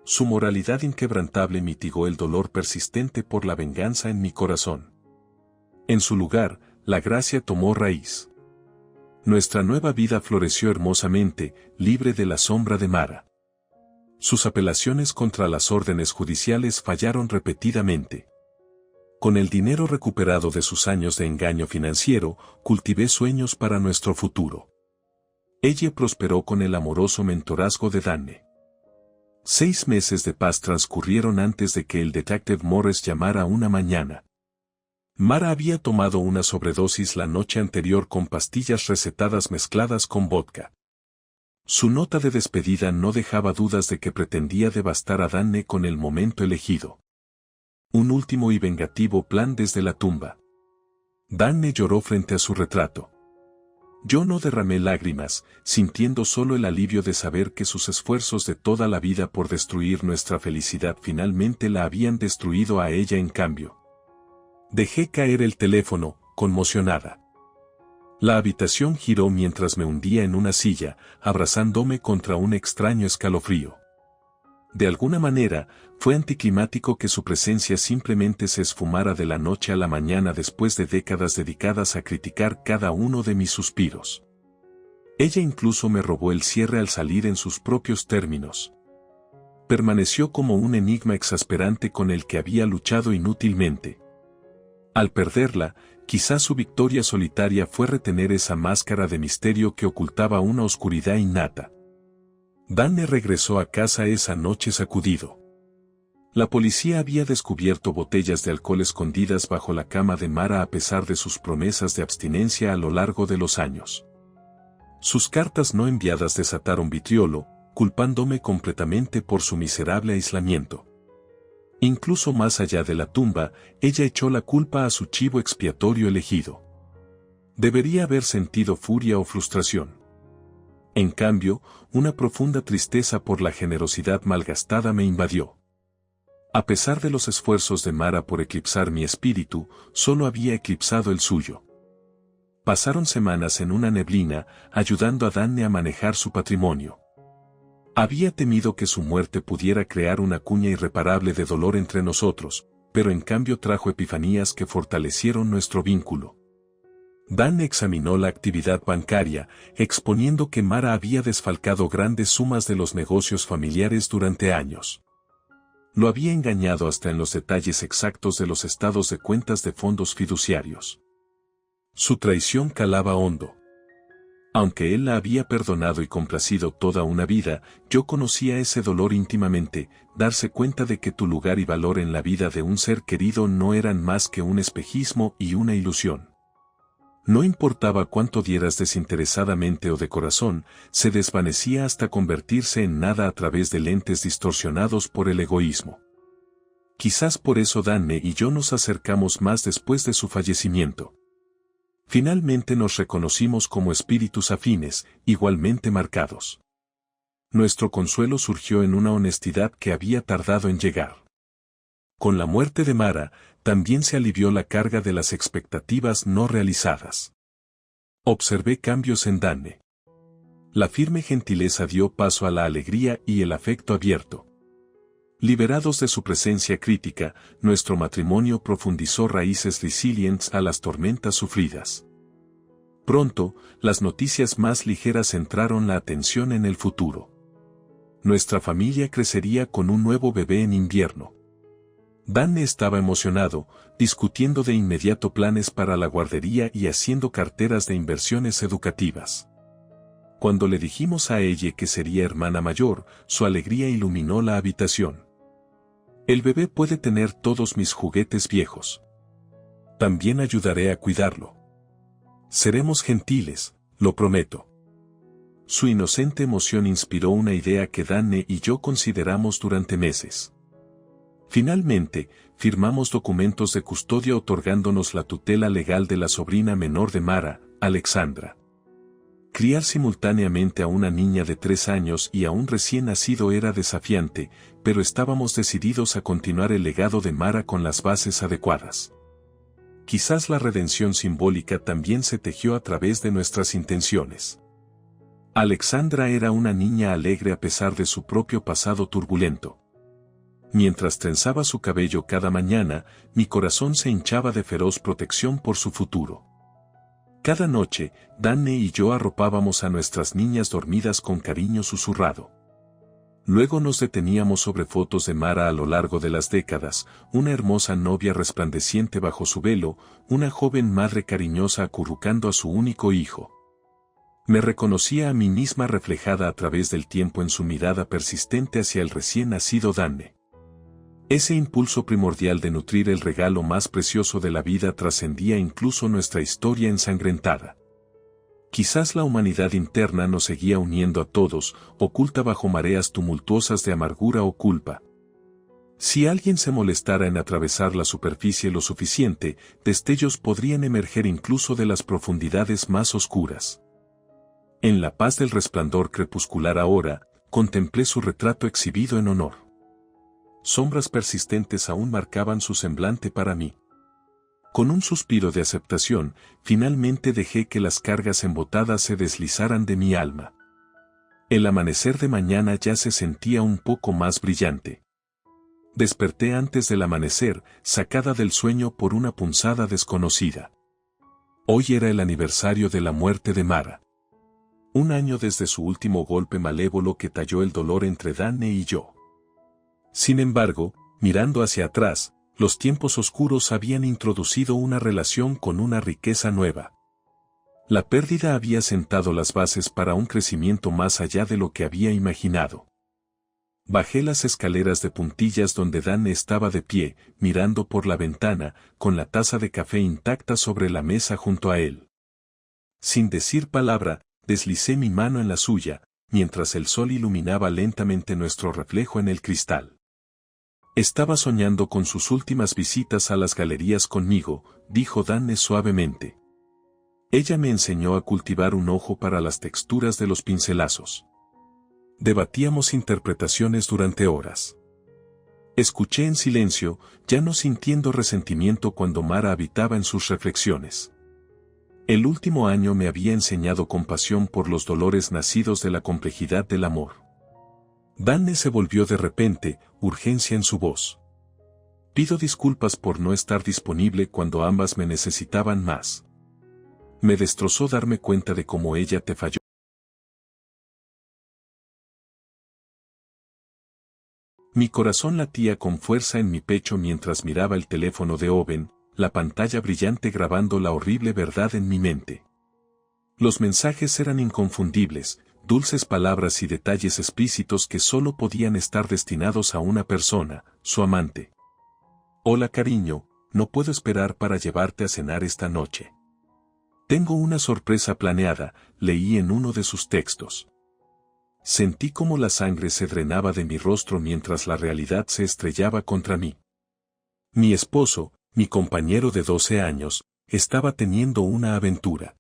Speaker 1: Su moralidad inquebrantable mitigó el dolor persistente por la venganza en mi corazón. En su lugar, la gracia tomó raíz. Nuestra nueva vida floreció hermosamente, libre de la sombra de Mara. Sus apelaciones contra las órdenes judiciales fallaron repetidamente. Con el dinero recuperado de sus años de engaño financiero, cultivé sueños para nuestro futuro. Ella prosperó con el amoroso mentorazgo de Danne. 6 meses de paz transcurrieron antes de que el detective Morris llamara una mañana. Mara había tomado una sobredosis la noche anterior con pastillas recetadas mezcladas con vodka. Su nota de despedida no dejaba dudas de que pretendía devastar a Danne con el momento elegido. Un último y vengativo plan desde la tumba. Danne lloró frente a su retrato. Yo no derramé lágrimas, sintiendo solo el alivio de saber que sus esfuerzos de toda la vida por destruir nuestra felicidad finalmente la habían destruido a ella en cambio. Dejé caer el teléfono, conmocionada. La habitación giró mientras me hundía en una silla, abrazándome contra un extraño escalofrío. De alguna manera, fue anticlimático que su presencia simplemente se esfumara de la noche a la mañana después de décadas dedicadas a criticar cada uno de mis suspiros. Ella incluso me robó el cierre al salir en sus propios términos. Permaneció como un enigma exasperante con el que había luchado inútilmente. Al perderla, quizás su victoria solitaria fue retener esa máscara de misterio que ocultaba una oscuridad innata. Danne regresó a casa esa noche sacudido. La policía había descubierto botellas de alcohol escondidas bajo la cama de Mara a pesar de sus promesas de abstinencia a lo largo de los años. Sus cartas no enviadas desataron vitriolo, culpándome completamente por su miserable aislamiento. Incluso más allá de la tumba, ella echó la culpa a su chivo expiatorio elegido. Debería haber sentido furia o frustración. En cambio, una profunda tristeza por la generosidad malgastada me invadió. A pesar de los esfuerzos de Mara por eclipsar mi espíritu, solo había eclipsado el suyo. Pasaron semanas en una neblina, ayudando a Danne a manejar su patrimonio. Había temido que su muerte pudiera crear una cuña irreparable de dolor entre nosotros, pero en cambio trajo epifanías que fortalecieron nuestro vínculo. Danne examinó la actividad bancaria, exponiendo que Mara había desfalcado grandes sumas de los negocios familiares durante años. Lo había engañado hasta en los detalles exactos de los estados de cuentas de fondos fiduciarios. Su traición calaba hondo. Aunque él la había perdonado y complacido toda una vida, yo conocía ese dolor íntimamente, darse cuenta de que tu lugar y valor en la vida de un ser querido no eran más que un espejismo y una ilusión. No importaba cuánto dieras desinteresadamente o de corazón, se desvanecía hasta convertirse en nada a través de lentes distorsionados por el egoísmo. Quizás por eso Danne y yo nos acercamos más después de su fallecimiento. Finalmente nos reconocimos como espíritus afines, igualmente marcados. Nuestro consuelo surgió en una honestidad que había tardado en llegar. Con la muerte de Mara, también se alivió la carga de las expectativas no realizadas. Observé cambios en Danne. La firme gentileza dio paso a la alegría y el afecto abierto. Liberados de su presencia crítica, nuestro matrimonio profundizó raíces resilientes a las tormentas sufridas. Pronto, las noticias más ligeras centraron la atención en el futuro. Nuestra familia crecería con un nuevo bebé en invierno. Danne estaba emocionado, discutiendo de inmediato planes para la guardería y haciendo carteras de inversiones educativas. Cuando le dijimos a ella que sería hermana mayor, su alegría iluminó la habitación. El bebé puede tener todos mis juguetes viejos. También ayudaré a cuidarlo. Seremos gentiles, lo prometo. Su inocente emoción inspiró una idea que Danne y yo consideramos durante meses. Finalmente, firmamos documentos de custodia otorgándonos la tutela legal de la sobrina menor de Mara, Alexandra. Criar simultáneamente a una niña de 3 años y a un recién nacido era desafiante, pero estábamos decididos a continuar el legado de Mara con las bases adecuadas. Quizás la redención simbólica también se tejió a través de nuestras intenciones. Alexandra era una niña alegre a pesar de su propio pasado turbulento. Mientras trenzaba su cabello cada mañana, mi corazón se hinchaba de feroz protección por su futuro. Cada noche, Danne y yo arropábamos a nuestras niñas dormidas con cariño susurrado. Luego nos deteníamos sobre fotos de Mara a lo largo de las décadas, una hermosa novia resplandeciente bajo su velo, una joven madre cariñosa acurrucando a su único hijo. Me reconocía a mí misma reflejada a través del tiempo en su mirada persistente hacia el recién nacido Danne. Ese impulso primordial de nutrir el regalo más precioso de la vida trascendía incluso nuestra historia ensangrentada. Quizás la humanidad interna nos seguía uniendo a todos, oculta bajo mareas tumultuosas de amargura o culpa. Si alguien se molestara en atravesar la superficie lo suficiente, destellos podrían emerger incluso de las profundidades más oscuras. En la paz del resplandor crepuscular ahora, contemplé su retrato exhibido en honor. Sombras persistentes aún marcaban su semblante para mí. Con un suspiro de aceptación, finalmente dejé que las cargas embotadas se deslizaran de mi alma. El amanecer de mañana ya se sentía un poco más brillante. Desperté antes del amanecer, sacada del sueño por una punzada desconocida. Hoy era el aniversario de la muerte de Mara. 1 año desde su último golpe malévolo que talló el dolor entre Danne y yo. Sin embargo, mirando hacia atrás, los tiempos oscuros habían introducido una relación con una riqueza nueva. La pérdida había sentado las bases para un crecimiento más allá de lo que había imaginado. Bajé las escaleras de puntillas donde Danne estaba de pie, mirando por la ventana, con la taza de café intacta sobre la mesa junto a él. Sin decir palabra, deslicé mi mano en la suya, mientras el sol iluminaba lentamente nuestro reflejo en el cristal. Estaba soñando con sus últimas visitas a las galerías conmigo, dijo Danne suavemente. Ella me enseñó a cultivar un ojo para las texturas de los pincelazos. Debatíamos interpretaciones durante horas. Escuché en silencio, ya no sintiendo resentimiento cuando Mara habitaba en sus reflexiones. El último año me había enseñado compasión por los dolores nacidos de la complejidad del amor. Danne se volvió de repente, urgencia en su voz. Pido disculpas por no estar disponible cuando ambas me necesitaban más. Me destrozó darme cuenta de cómo ella te falló. Mi corazón latía con fuerza en mi pecho mientras miraba el teléfono de Owen, la pantalla brillante grabando la horrible verdad en mi mente. Los mensajes eran inconfundibles, dulces palabras y detalles explícitos que solo podían estar destinados a una persona, su amante. Hola cariño, no puedo esperar para llevarte a cenar esta noche. Tengo una sorpresa planeada, leí en uno de sus textos. Sentí como la sangre se drenaba de mi rostro mientras la realidad se estrellaba contra mí. Mi esposo, mi compañero de 12 años, estaba teniendo una aventura.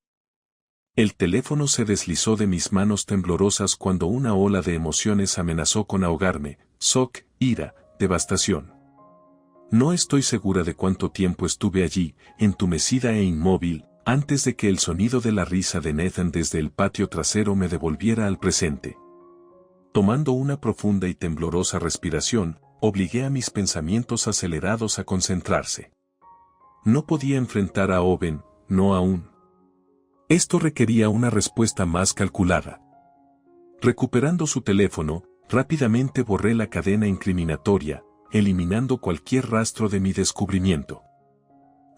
Speaker 1: El teléfono se deslizó de mis manos temblorosas cuando una ola de emociones amenazó con ahogarme, shock, ira, devastación. No estoy segura de cuánto tiempo estuve allí, entumecida e inmóvil, antes de que el sonido de la risa de Nathan desde el patio trasero me devolviera al presente. Tomando una profunda y temblorosa respiración, obligué a mis pensamientos acelerados a concentrarse. No podía enfrentar a Owen, no aún. Esto requería una respuesta más calculada. Recuperando su teléfono, rápidamente borré la cadena incriminatoria, eliminando cualquier rastro de mi descubrimiento.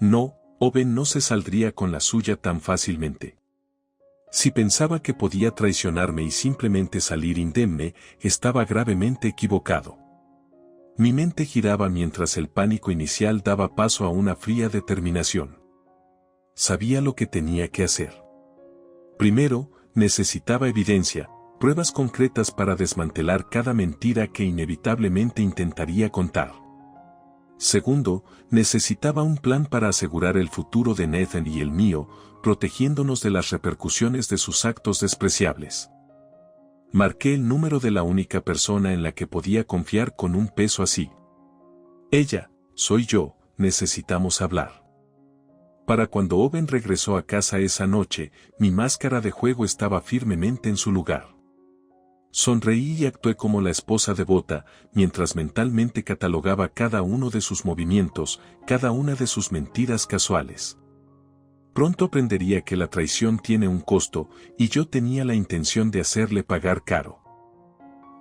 Speaker 1: No, Owen no se saldría con la suya tan fácilmente. Si pensaba que podía traicionarme y simplemente salir indemne, estaba gravemente equivocado. Mi mente giraba mientras el pánico inicial daba paso a una fría determinación. Sabía lo que tenía que hacer. Primero, necesitaba evidencia, pruebas concretas para desmantelar cada mentira que inevitablemente intentaría contar. Segundo, necesitaba un plan para asegurar el futuro de Nathan y el mío, protegiéndonos de las repercusiones de sus actos despreciables. Marqué el número de la única persona en la que podía confiar con un peso así. Ella, soy yo, necesitamos hablar. Para cuando Owen regresó a casa esa noche, mi máscara de juego estaba firmemente en su lugar. Sonreí y actué como la esposa devota, mientras mentalmente catalogaba cada uno de sus movimientos, cada una de sus mentiras casuales. Pronto aprendería que la traición tiene un costo, y yo tenía la intención de hacerle pagar caro.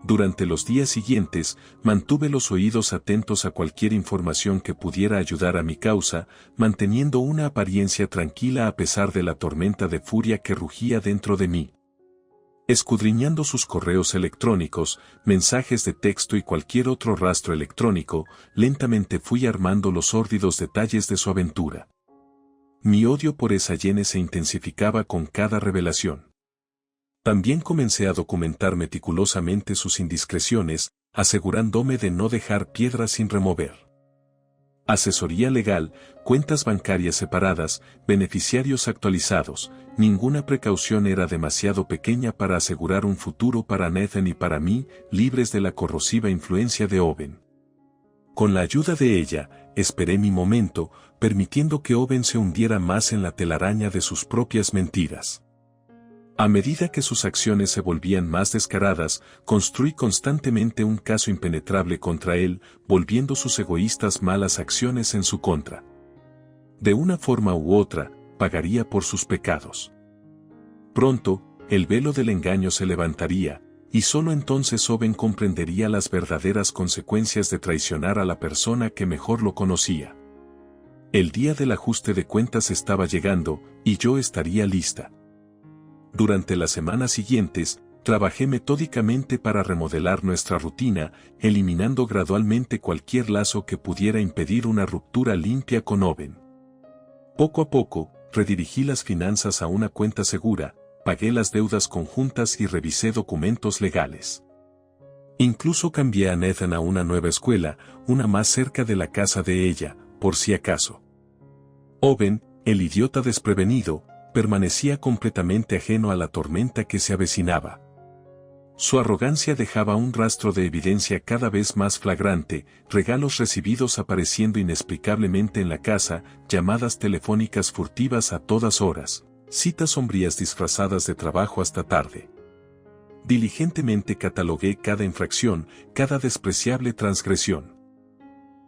Speaker 1: Durante los días siguientes, mantuve los oídos atentos a cualquier información que pudiera ayudar a mi causa, manteniendo una apariencia tranquila a pesar de la tormenta de furia que rugía dentro de mí. Escudriñando sus correos electrónicos, mensajes de texto y cualquier otro rastro electrónico, lentamente fui armando los sórdidos detalles de su aventura. Mi odio por esa Jenny se intensificaba con cada revelación. También comencé a documentar meticulosamente sus indiscreciones, asegurándome de no dejar piedras sin remover. Asesoría legal, cuentas bancarias separadas, beneficiarios actualizados, ninguna precaución era demasiado pequeña para asegurar un futuro para Nathan y para mí, libres de la corrosiva influencia de Owen. Con la ayuda de ella, esperé mi momento, permitiendo que Owen se hundiera más en la telaraña de sus propias mentiras. A medida que sus acciones se volvían más descaradas, construí constantemente un caso impenetrable contra él, volviendo sus egoístas malas acciones en su contra. De una forma u otra, pagaría por sus pecados. Pronto, el velo del engaño se levantaría, y solo entonces Owen comprendería las verdaderas consecuencias de traicionar a la persona que mejor lo conocía. El día del ajuste de cuentas estaba llegando, y yo estaría lista. Durante las semanas siguientes, trabajé metódicamente para remodelar nuestra rutina, eliminando gradualmente cualquier lazo que pudiera impedir una ruptura limpia con Owen. Poco a poco, redirigí las finanzas a una cuenta segura, pagué las deudas conjuntas y revisé documentos legales. Incluso cambié a Nathan a una nueva escuela, una más cerca de la casa de ella, por si acaso. Owen, el idiota desprevenido, permanecía completamente ajeno a la tormenta que se avecinaba. Su arrogancia dejaba un rastro de evidencia cada vez más flagrante, regalos recibidos apareciendo inexplicablemente en la casa, llamadas telefónicas furtivas a todas horas, citas sombrías disfrazadas de trabajo hasta tarde. Diligentemente catalogué cada infracción, cada despreciable transgresión.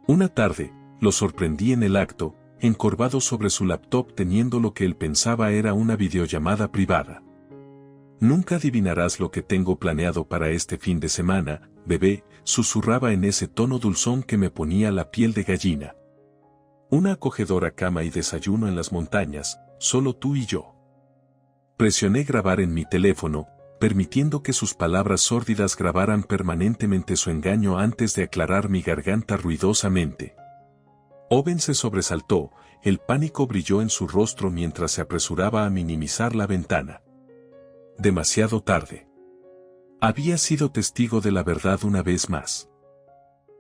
Speaker 1: Una tarde, lo sorprendí en el acto, encorvado sobre su laptop teniendo lo que él pensaba era una videollamada privada. Nunca adivinarás lo que tengo planeado para este fin de semana, bebé, susurraba en ese tono dulzón que me ponía la piel de gallina. Una acogedora cama y desayuno en las montañas, solo tú y yo. Presioné grabar en mi teléfono, permitiendo que sus palabras sórdidas grabaran permanentemente su engaño antes de aclarar mi garganta ruidosamente. Owen se sobresaltó, el pánico brilló en su rostro mientras se apresuraba a minimizar la ventana. Demasiado tarde. Había sido testigo de la verdad una vez más.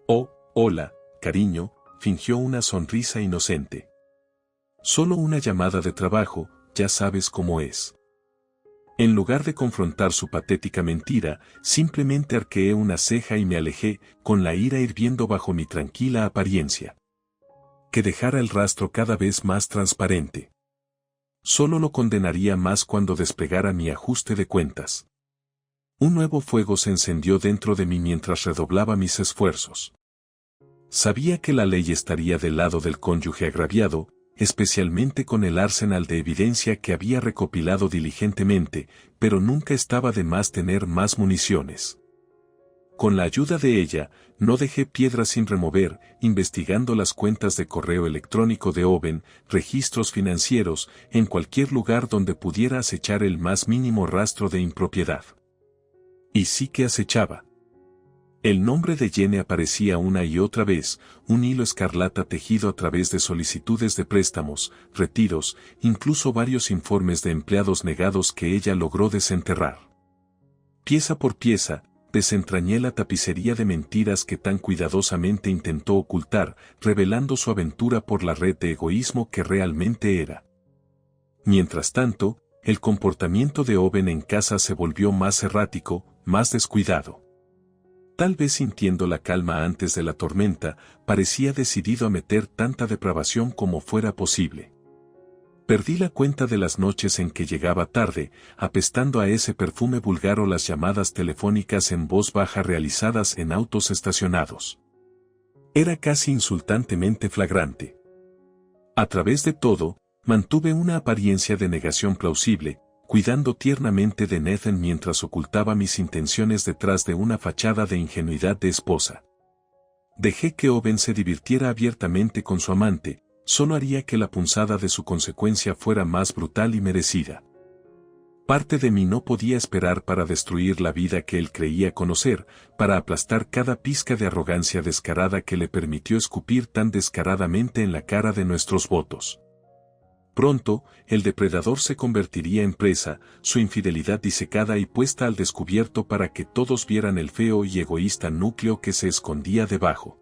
Speaker 1: Oh, hola, cariño, fingió una sonrisa inocente. Solo una llamada de trabajo, ya sabes cómo es. En lugar de confrontar su patética mentira, simplemente arqueé una ceja y me alejé, con la ira hirviendo bajo mi tranquila apariencia. Que dejara el rastro cada vez más transparente. Solo lo condenaría más cuando desplegara mi ajuste de cuentas. Un nuevo fuego se encendió dentro de mí mientras redoblaba mis esfuerzos. Sabía que la ley estaría del lado del cónyuge agraviado, especialmente con el arsenal de evidencia que había recopilado diligentemente, pero nunca estaba de más tener más municiones. Con la ayuda de ella, no dejé piedra sin remover, investigando las cuentas de correo electrónico de Owen, registros financieros, en cualquier lugar donde pudiera acechar el más mínimo rastro de impropiedad. Y sí que acechaba. El nombre de Jenny aparecía una y otra vez, un hilo escarlata tejido a través de solicitudes de préstamos, retiros, incluso varios informes de empleados negados que ella logró desenterrar. Pieza por pieza, desentrañé la tapicería de mentiras que tan cuidadosamente intentó ocultar, revelando su aventura por la red de egoísmo que realmente era. Mientras tanto, el comportamiento de Owen en casa se volvió más errático, más descuidado. Tal vez sintiendo la calma antes de la tormenta, parecía decidido a meter tanta depravación como fuera posible. Perdí la cuenta de las noches en que llegaba tarde, apestando a ese perfume vulgar o las llamadas telefónicas en voz baja realizadas en autos estacionados. Era casi insultantemente flagrante. A través de todo, mantuve una apariencia de negación plausible, cuidando tiernamente de Nathan mientras ocultaba mis intenciones detrás de una fachada de ingenuidad de esposa. Dejé que Owen se divirtiera abiertamente con su amante, solo haría que la punzada de su consecuencia fuera más brutal y merecida. Parte de mí no podía esperar para destruir la vida que él creía conocer, para aplastar cada pizca de arrogancia descarada que le permitió escupir tan descaradamente en la cara de nuestros votos. Pronto, el depredador se convertiría en presa, su infidelidad disecada y puesta al descubierto para que todos vieran el feo y egoísta núcleo que se escondía debajo.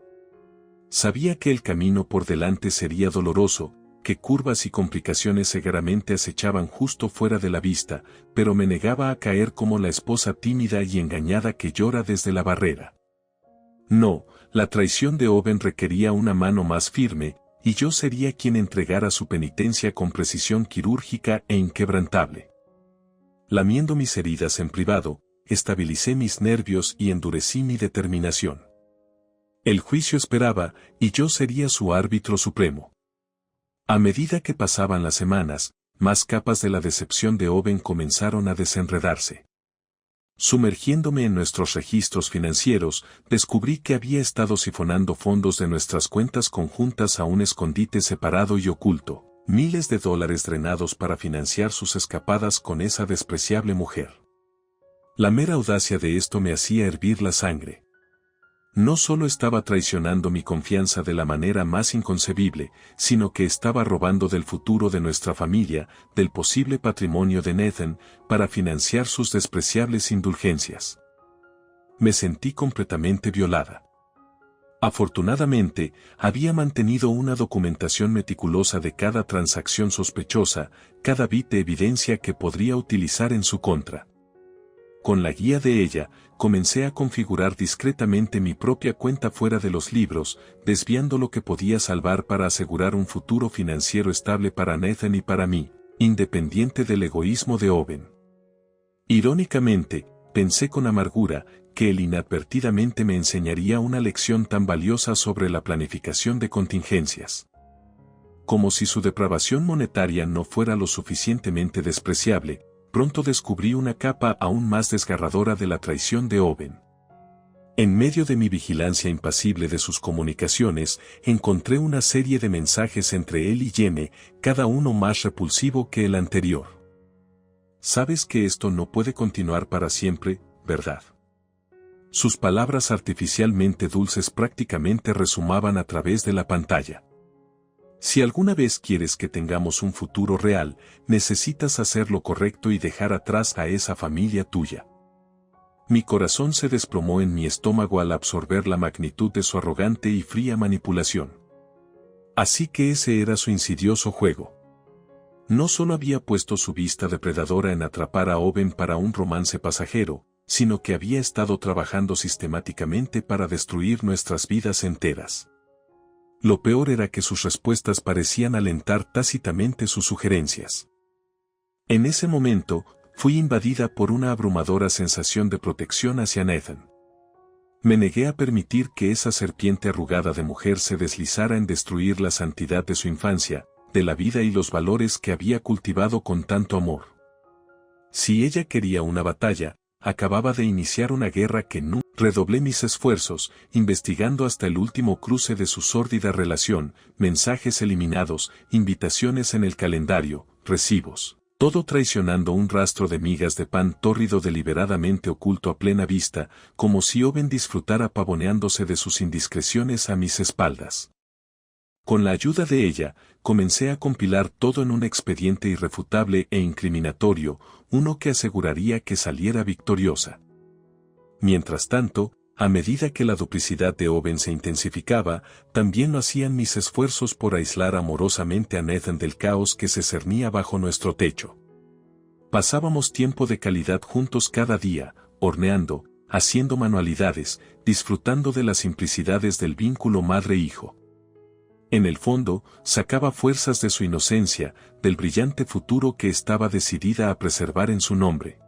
Speaker 1: Sabía que el camino por delante sería doloroso, que curvas y complicaciones severamente acechaban justo fuera de la vista, pero me negaba a caer como la esposa tímida y engañada que llora desde la barrera. No, la traición de Owen requería una mano más firme, y yo sería quien entregara su penitencia con precisión quirúrgica e inquebrantable. Lamiendo mis heridas en privado, estabilicé mis nervios y endurecí mi determinación. El juicio esperaba, y yo sería su árbitro supremo. A medida que pasaban las semanas, más capas de la decepción de Owen comenzaron a desenredarse. Sumergiéndome en nuestros registros financieros, descubrí que había estado sifonando fondos de nuestras cuentas conjuntas a un escondite separado y oculto, miles de dólares drenados para financiar sus escapadas con esa despreciable mujer. La mera audacia de esto me hacía hervir la sangre. No solo estaba traicionando mi confianza de la manera más inconcebible, sino que estaba robando del futuro de nuestra familia, del posible patrimonio de Nathan, para financiar sus despreciables indulgencias. Me sentí completamente violada. Afortunadamente, había mantenido una documentación meticulosa de cada transacción sospechosa, cada bit de evidencia que podría utilizar en su contra. Con la guía de ella, comencé a configurar discretamente mi propia cuenta fuera de los libros, desviando lo que podía salvar para asegurar un futuro financiero estable para Nathan y para mí, independiente del egoísmo de Owen. Irónicamente, pensé con amargura, que él inadvertidamente me enseñaría una lección tan valiosa sobre la planificación de contingencias. Como si su depravación monetaria no fuera lo suficientemente despreciable, pronto descubrí una capa aún más desgarradora de la traición de Owen. En medio de mi vigilancia impasible de sus comunicaciones, encontré una serie de mensajes entre él y Jenny, cada uno más repulsivo que el anterior. Sabes que esto no puede continuar para siempre, ¿verdad? Sus palabras artificialmente dulces prácticamente resumaban a través de la pantalla. Si alguna vez quieres que tengamos un futuro real, necesitas hacer lo correcto y dejar atrás a esa familia tuya. Mi corazón se desplomó en mi estómago al absorber la magnitud de su arrogante y fría manipulación. Así que ese era su insidioso juego. No solo había puesto su vista depredadora en atrapar a Owen para un romance pasajero, sino que había estado trabajando sistemáticamente para destruir nuestras vidas enteras. Lo peor era que sus respuestas parecían alentar tácitamente sus sugerencias. En ese momento, fui invadida por una abrumadora sensación de protección hacia Nathan. Me negué a permitir que esa serpiente arrugada de mujer se deslizara en destruir la santidad de su infancia, de la vida y los valores que había cultivado con tanto amor. Si ella quería una batalla, acababa de iniciar una guerra que nunca. Redoblé mis esfuerzos, investigando hasta el último cruce de su sórdida relación, mensajes eliminados, invitaciones en el calendario, recibos, todo traicionando un rastro de migas de pan tórrido deliberadamente oculto a plena vista, como si Owen disfrutara pavoneándose de sus indiscreciones a mis espaldas. Con la ayuda de ella, comencé a compilar todo en un expediente irrefutable e incriminatorio, uno que aseguraría que saliera victoriosa. Mientras tanto, a medida que la duplicidad de Owen se intensificaba, también lo hacían mis esfuerzos por aislar amorosamente a Nathan del caos que se cernía bajo nuestro techo. Pasábamos tiempo de calidad juntos cada día, horneando, haciendo manualidades, disfrutando de las simplicidades del vínculo madre-hijo. En el fondo, sacaba fuerzas de su inocencia, del brillante futuro que estaba decidida a preservar en su nombre.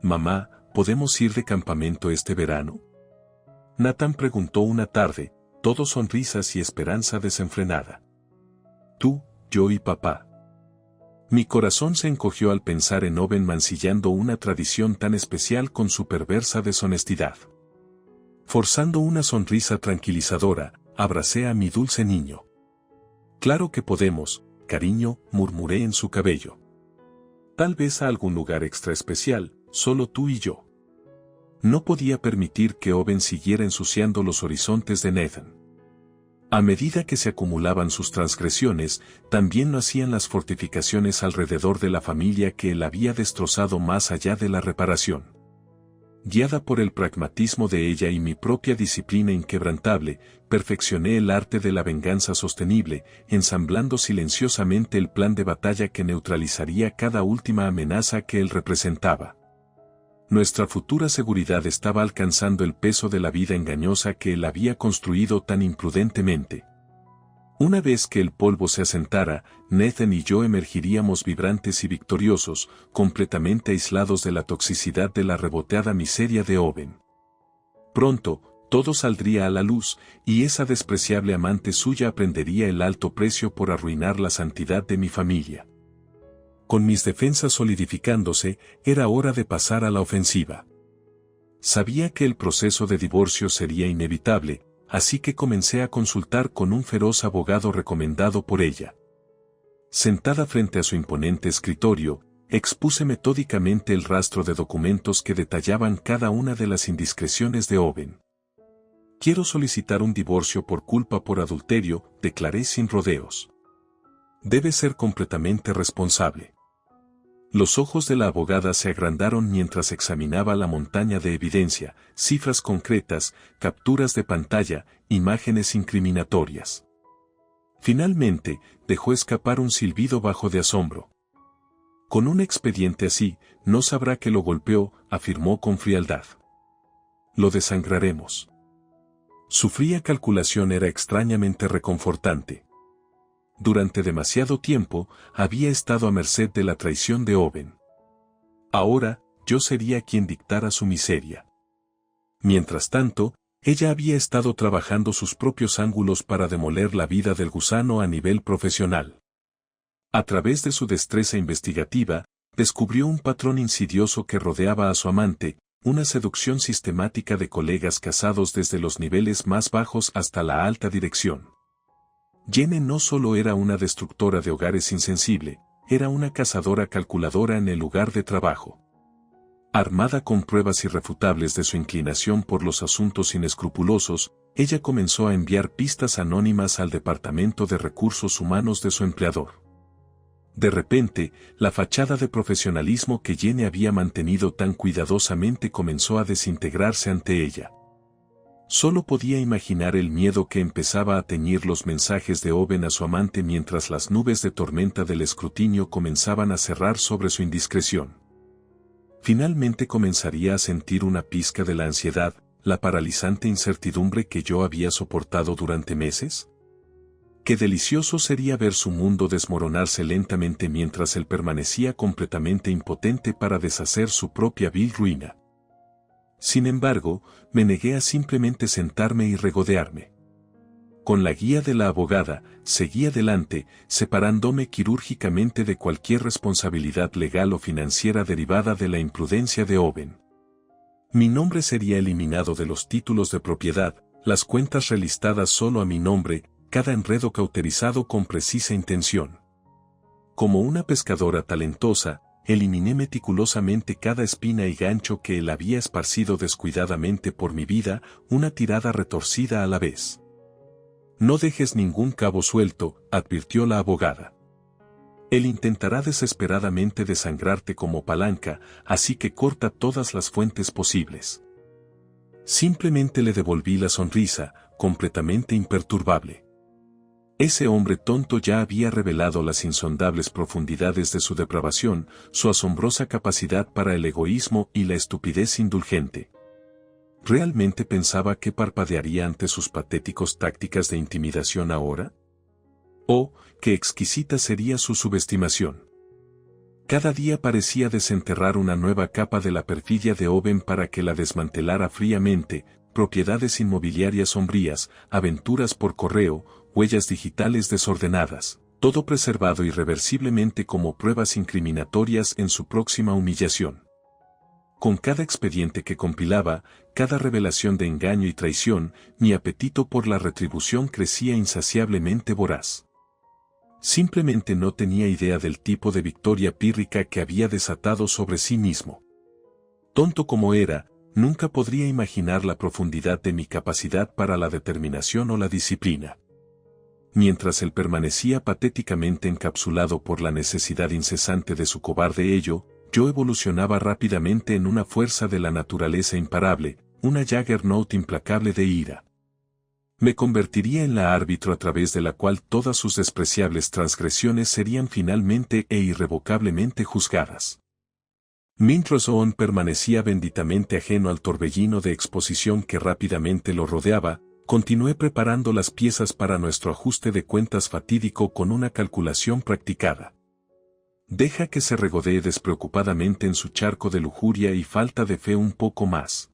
Speaker 1: Mamá, ¿podemos ir de campamento este verano? Nathan preguntó una tarde, todo sonrisas y esperanza desenfrenada. Tú, yo y papá. Mi corazón se encogió al pensar en Owen mancillando una tradición tan especial con su perversa deshonestidad. Forzando una sonrisa tranquilizadora, abracé a mi dulce niño. Claro que podemos, cariño, murmuré en su cabello. Tal vez a algún lugar extra especial, solo tú y yo. No podía permitir que Owen siguiera ensuciando los horizontes de Nathan. A medida que se acumulaban sus transgresiones, también lo hacían las fortificaciones alrededor de la familia que él había destrozado más allá de la reparación. Guiada por el pragmatismo de ella y mi propia disciplina inquebrantable, perfeccioné el arte de la venganza sostenible, ensamblando silenciosamente el plan de batalla que neutralizaría cada última amenaza que él representaba. Nuestra futura seguridad estaba alcanzando el peso de la vida engañosa que él había construido tan imprudentemente. Una vez que el polvo se asentara, Nathan y yo emergiríamos vibrantes y victoriosos, completamente aislados de la toxicidad de la reboteada miseria de Owen. Pronto, todo saldría a la luz, y esa despreciable amante suya aprendería el alto precio por arruinar la santidad de mi familia. Con mis defensas solidificándose, era hora de pasar a la ofensiva. Sabía que el proceso de divorcio sería inevitable, así que comencé a consultar con un feroz abogado recomendado por ella. Sentada frente a su imponente escritorio, expuse metódicamente el rastro de documentos que detallaban cada una de las indiscreciones de Owen. Quiero solicitar un divorcio por culpa por adulterio, declaré sin rodeos. Debe ser completamente responsable. Los ojos de la abogada se agrandaron mientras examinaba la montaña de evidencia, cifras concretas, capturas de pantalla, imágenes incriminatorias. Finalmente, dejó escapar un silbido bajo de asombro. Con un expediente así, no sabrá que lo golpeó, afirmó con frialdad. Lo desangraremos. Su fría calculación era extrañamente reconfortante. Durante demasiado tiempo, había estado a merced de la traición de Owen. Ahora, yo sería quien dictara su miseria. Mientras tanto, ella había estado trabajando sus propios ángulos para demoler la vida del gusano a nivel profesional. A través de su destreza investigativa, descubrió un patrón insidioso que rodeaba a su amante, una seducción sistemática de colegas casados desde los niveles más bajos hasta la alta dirección. Jenny no solo era una destructora de hogares insensible, era una cazadora calculadora en el lugar de trabajo. Armada con pruebas irrefutables de su inclinación por los asuntos inescrupulosos, ella comenzó a enviar pistas anónimas al Departamento de Recursos Humanos de su empleador. De repente, la fachada de profesionalismo que Jenny había mantenido tan cuidadosamente comenzó a desintegrarse ante ella. Solo podía imaginar el miedo que empezaba a teñir los mensajes de Owen a su amante mientras las nubes de tormenta del escrutinio comenzaban a cerrar sobre su indiscreción. Finalmente comenzaría a sentir una pizca de la ansiedad, la paralizante incertidumbre que yo había soportado durante meses. Qué delicioso sería ver su mundo desmoronarse lentamente mientras él permanecía completamente impotente para deshacer su propia vil ruina. Sin embargo, me negué a simplemente sentarme y regodearme. Con la guía de la abogada, seguí adelante, separándome quirúrgicamente de cualquier responsabilidad legal o financiera derivada de la imprudencia de Owen. Mi nombre sería eliminado de los títulos de propiedad, las cuentas relistadas solo a mi nombre, cada enredo cauterizado con precisa intención. Como una pescadora talentosa, eliminé meticulosamente cada espina y gancho que él había esparcido descuidadamente por mi vida, una tirada retorcida a la vez. No dejes ningún cabo suelto, advirtió la abogada. Él intentará desesperadamente desangrarte como palanca, así que corta todas las fuentes posibles. Simplemente le devolví la sonrisa, completamente imperturbable. Ese hombre tonto ya había revelado las insondables profundidades de su depravación, su asombrosa capacidad para el egoísmo y la estupidez indulgente. ¿Realmente pensaba que parpadearía ante sus patéticos tácticas de intimidación ahora? Oh, qué exquisita sería su subestimación. Cada día parecía desenterrar una nueva capa de la perfidia de Owen para que la desmantelara fríamente, propiedades inmobiliarias sombrías, aventuras por correo, huellas digitales desordenadas, todo preservado irreversiblemente como pruebas incriminatorias en su próxima humillación. Con cada expediente que compilaba, cada revelación de engaño y traición, mi apetito por la retribución crecía insaciablemente voraz. Simplemente no tenía idea del tipo de victoria pírrica que había desatado sobre sí mismo. Tonto como era, nunca podría imaginar la profundidad de mi capacidad para la determinación o la disciplina. Mientras él permanecía patéticamente encapsulado por la necesidad incesante de su cobarde ello, yo evolucionaba rápidamente en una fuerza de la naturaleza imparable, una Juggernaut implacable de ira. Me convertiría en la árbitro a través de la cual todas sus despreciables transgresiones serían finalmente e irrevocablemente juzgadas. Mientras Owen permanecía benditamente ajeno al torbellino de exposición que rápidamente lo rodeaba, continué preparando las piezas para nuestro ajuste de cuentas fatídico con una calculación practicada. Deja que se regodee despreocupadamente en su charco de lujuria y falta de fe un poco más.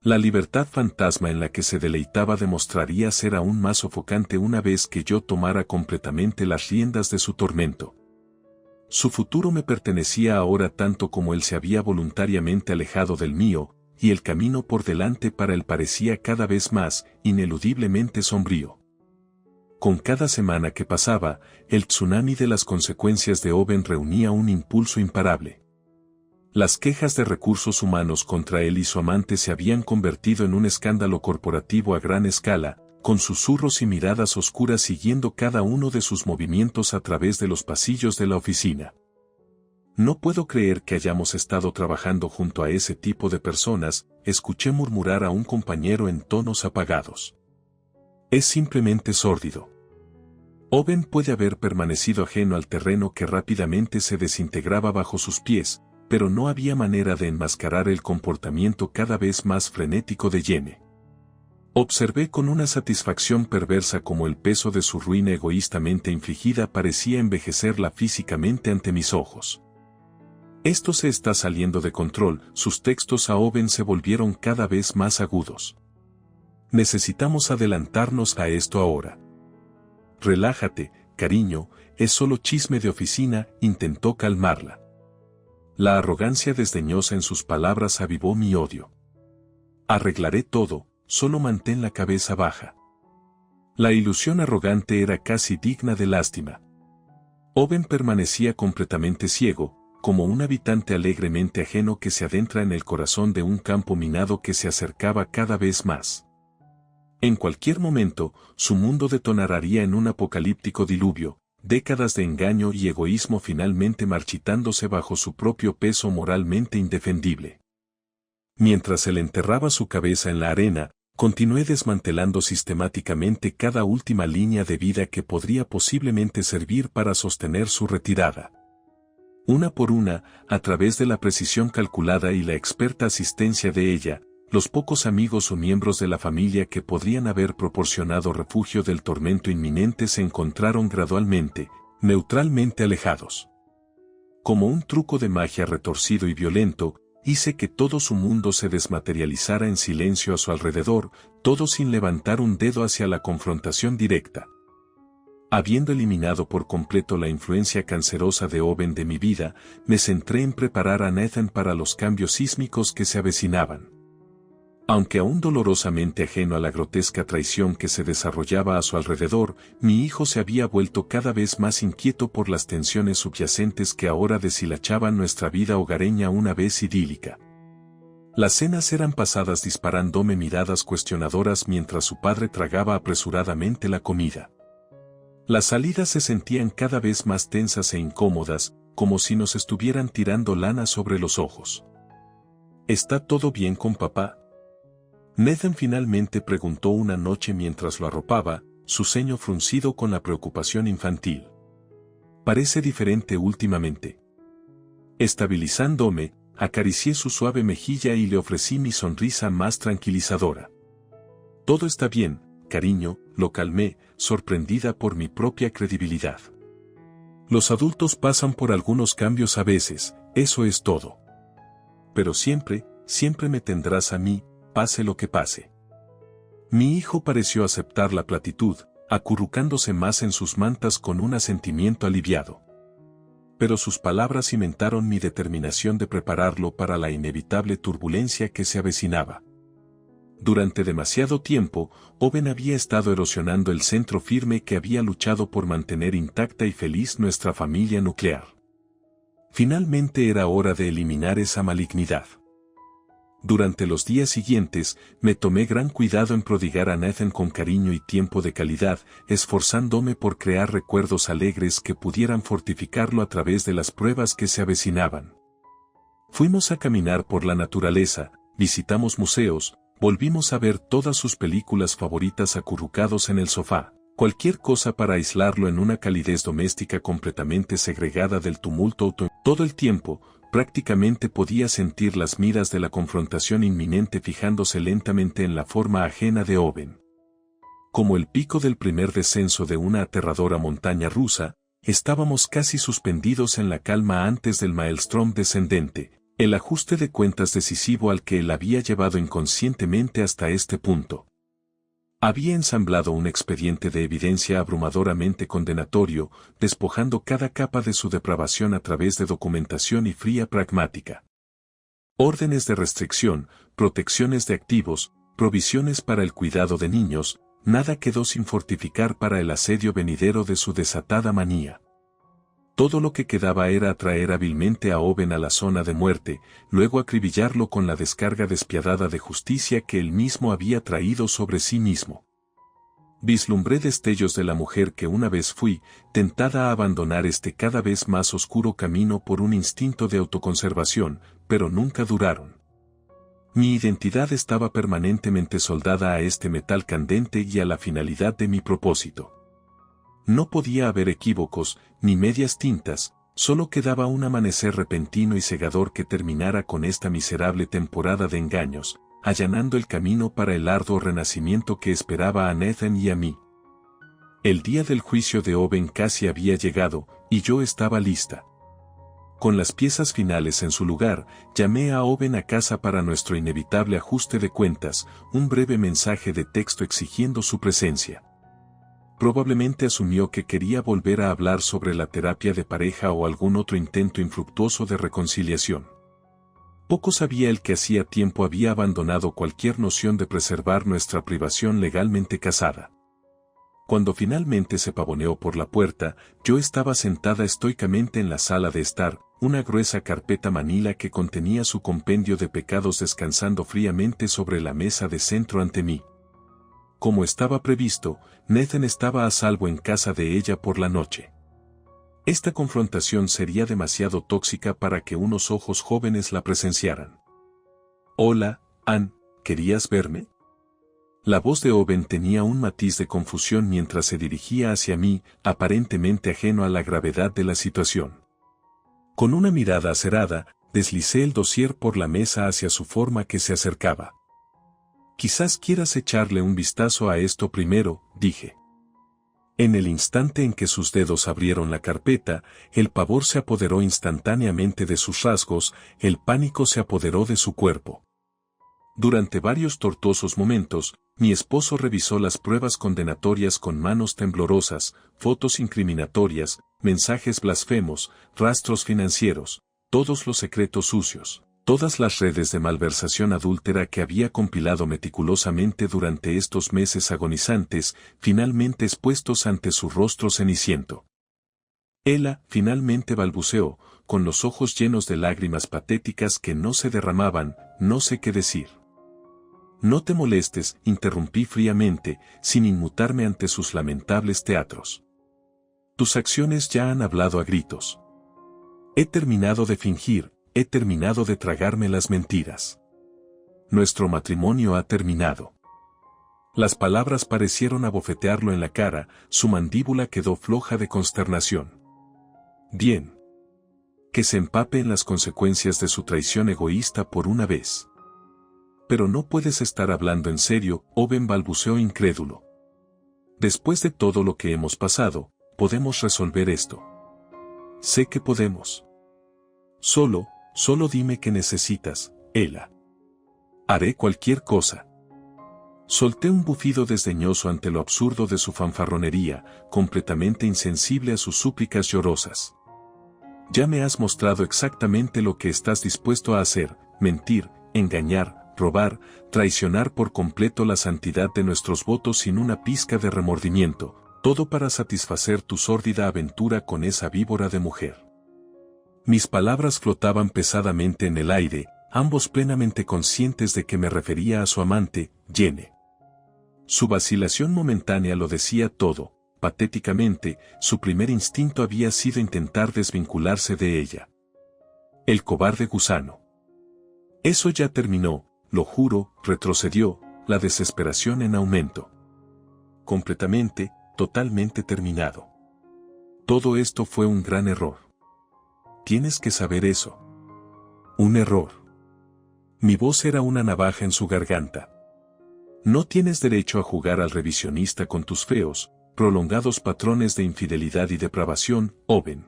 Speaker 1: La libertad fantasma en la que se deleitaba demostraría ser aún más sofocante una vez que yo tomara completamente las riendas de su tormento. Su futuro me pertenecía ahora tanto como él se había voluntariamente alejado del mío, y el camino por delante para él parecía cada vez más, ineludiblemente sombrío. Con cada semana que pasaba, el tsunami de las consecuencias de Owen reunía un impulso imparable. Las quejas de recursos humanos contra él y su amante se habían convertido en un escándalo corporativo a gran escala, con susurros y miradas oscuras siguiendo cada uno de sus movimientos a través de los pasillos de la oficina. No puedo creer que hayamos estado trabajando junto a ese tipo de personas, escuché murmurar a un compañero en tonos apagados. Es simplemente sórdido. Owen puede haber permanecido ajeno al terreno que rápidamente se desintegraba bajo sus pies, pero no había manera de enmascarar el comportamiento cada vez más frenético de Jenny. Observé con una satisfacción perversa cómo el peso de su ruina egoístamente infligida parecía envejecerla físicamente ante mis ojos. Esto se está saliendo de control, sus textos a Owen se volvieron cada vez más agudos. Necesitamos adelantarnos a esto ahora. Relájate, cariño, es solo chisme de oficina, intentó calmarla. La arrogancia desdeñosa en sus palabras avivó mi odio. Arreglaré todo, solo mantén la cabeza baja. La ilusión arrogante era casi digna de lástima. Owen permanecía completamente ciego, como un habitante alegremente ajeno que se adentra en el corazón de un campo minado que se acercaba cada vez más. En cualquier momento, su mundo detonaría en un apocalíptico diluvio, décadas de engaño y egoísmo finalmente marchitándose bajo su propio peso moralmente indefendible. Mientras él enterraba su cabeza en la arena, continué desmantelando sistemáticamente cada última línea de vida que podría posiblemente servir para sostener su retirada. Una por una, a través de la precisión calculada y la experta asistencia de ella, los pocos amigos o miembros de la familia que podrían haber proporcionado refugio del tormento inminente se encontraron gradualmente, neutralmente alejados. Como un truco de magia retorcido y violento, hice que todo su mundo se desmaterializara en silencio a su alrededor, todo sin levantar un dedo hacia la confrontación directa. Habiendo eliminado por completo la influencia cancerosa de Owen de mi vida, me centré en preparar a Nathan para los cambios sísmicos que se avecinaban. Aunque aún dolorosamente ajeno a la grotesca traición que se desarrollaba a su alrededor, mi hijo se había vuelto cada vez más inquieto por las tensiones subyacentes que ahora deshilachaban nuestra vida hogareña una vez idílica. Las cenas eran pasadas disparándome miradas cuestionadoras mientras su padre tragaba apresuradamente la comida. Las salidas se sentían cada vez más tensas e incómodas, como si nos estuvieran tirando lana sobre los ojos. ¿Está todo bien con papá? Nathan finalmente preguntó una noche mientras lo arropaba, su ceño fruncido con la preocupación infantil. Parece diferente últimamente. Estabilizándome, acaricié su suave mejilla y le ofrecí mi sonrisa más tranquilizadora. Todo está bien, cariño, lo calmé, sorprendida por mi propia credibilidad. Los adultos pasan por algunos cambios a veces, eso es todo. Pero siempre me tendrás a mí, pase lo que pase. Mi hijo pareció aceptar la platitud, acurrucándose más en sus mantas con un asentimiento aliviado. Pero sus palabras cimentaron mi determinación de prepararlo para la inevitable turbulencia que se avecinaba. Durante demasiado tiempo, Owen había estado erosionando el centro firme que había luchado por mantener intacta y feliz nuestra familia nuclear. Finalmente era hora de eliminar esa malignidad. Durante los días siguientes, me tomé gran cuidado en prodigar a Nathan con cariño y tiempo de calidad, esforzándome por crear recuerdos alegres que pudieran fortificarlo a través de las pruebas que se avecinaban. Fuimos a caminar por la naturaleza, visitamos museos, volvimos a ver todas sus películas favoritas acurrucados en el sofá, cualquier cosa para aislarlo en una calidez doméstica completamente segregada del tumulto. Todo el tiempo, prácticamente podía sentir las miras de la confrontación inminente fijándose lentamente en la forma ajena de Owen. Como el pico del primer descenso de una aterradora montaña rusa, estábamos casi suspendidos en la calma antes del maelstrom descendente, el ajuste de cuentas decisivo al que él había llevado inconscientemente hasta este punto. Había ensamblado un expediente de evidencia abrumadoramente condenatorio, despojando cada capa de su depravación a través de documentación y fría pragmática. Órdenes de restricción, protecciones de activos, provisiones para el cuidado de niños, nada quedó sin fortificar para el asedio venidero de su desatada manía. Todo lo que quedaba era atraer hábilmente a Owen a la zona de muerte, luego acribillarlo con la descarga despiadada de justicia que él mismo había traído sobre sí mismo. Vislumbré destellos de la mujer que una vez fui, tentada a abandonar este cada vez más oscuro camino por un instinto de autoconservación, pero nunca duraron. Mi identidad estaba permanentemente soldada a este metal candente y a la finalidad de mi propósito. No podía haber equívocos, ni medias tintas, solo quedaba un amanecer repentino y cegador que terminara con esta miserable temporada de engaños, allanando el camino para el arduo renacimiento que esperaba a Nathan y a mí. El día del juicio de Owen casi había llegado, y yo estaba lista. Con las piezas finales en su lugar, llamé a Owen a casa para nuestro inevitable ajuste de cuentas, un breve mensaje de texto exigiendo su presencia. Probablemente asumió que quería volver a hablar sobre la terapia de pareja o algún otro intento infructuoso de reconciliación. Poco sabía él que hacía tiempo había abandonado cualquier noción de preservar nuestra privación legalmente casada. Cuando finalmente se pavoneó por la puerta, yo estaba sentada estoicamente en la sala de estar, una gruesa carpeta manila que contenía su compendio de pecados descansando fríamente sobre la mesa de centro ante mí. Como estaba previsto, Nathan estaba a salvo en casa de ella por la noche. Esta confrontación sería demasiado tóxica para que unos ojos jóvenes la presenciaran. «Hola, Ann, ¿querías verme?» La voz de Owen tenía un matiz de confusión mientras se dirigía hacia mí, aparentemente ajeno a la gravedad de la situación. Con una mirada acerada, deslicé el dossier por la mesa hacia su forma que se acercaba. «Quizás quieras echarle un vistazo a esto primero», dije. En el instante en que sus dedos abrieron la carpeta, el pavor se apoderó instantáneamente de sus rasgos, el pánico se apoderó de su cuerpo. Durante varios tortuosos momentos, mi esposo revisó las pruebas condenatorias con manos temblorosas, fotos incriminatorias, mensajes blasfemos, rastros financieros, todos los secretos sucios, todas las redes de malversación adúltera que había compilado meticulosamente durante estos meses agonizantes, finalmente expuestos ante su rostro ceniciento. Ella finalmente balbuceó, con los ojos llenos de lágrimas patéticas que no se derramaban, no sé qué decir. «No te molestes», interrumpí fríamente, sin inmutarme ante sus lamentables teatros. «Tus acciones ya han hablado a gritos. He terminado de fingir, he terminado de tragarme las mentiras. Nuestro matrimonio ha terminado». Las palabras parecieron abofetearlo en la cara, su mandíbula quedó floja de consternación. «Bien. Que se empape en las consecuencias de su traición egoísta por una vez». «Pero no puedes estar hablando en serio», Owen balbuceó incrédulo. «Después de todo lo que hemos pasado, podemos resolver esto». «Sé que podemos. Solo dime qué necesitas, Ella. Haré cualquier cosa». Solté un bufido desdeñoso ante lo absurdo de su fanfarronería, completamente insensible a sus súplicas llorosas. «Ya me has mostrado exactamente lo que estás dispuesto a hacer: mentir, engañar, robar, traicionar por completo la santidad de nuestros votos sin una pizca de remordimiento, todo para satisfacer tu sórdida aventura con esa víbora de mujer». Mis palabras flotaban pesadamente en el aire, ambos plenamente conscientes de que me refería a su amante, Jenny. Su vacilación momentánea lo decía todo. Patéticamente, su primer instinto había sido intentar desvincularse de ella. El cobarde gusano. «Eso ya terminó, lo juro», retrocedió, la desesperación en aumento. «Completamente, totalmente terminado. Todo esto fue un gran error. Tienes que saber eso. Un error». Mi voz era una navaja en su garganta. «No tienes derecho a jugar al revisionista con tus feos, prolongados patrones de infidelidad y depravación, Owen.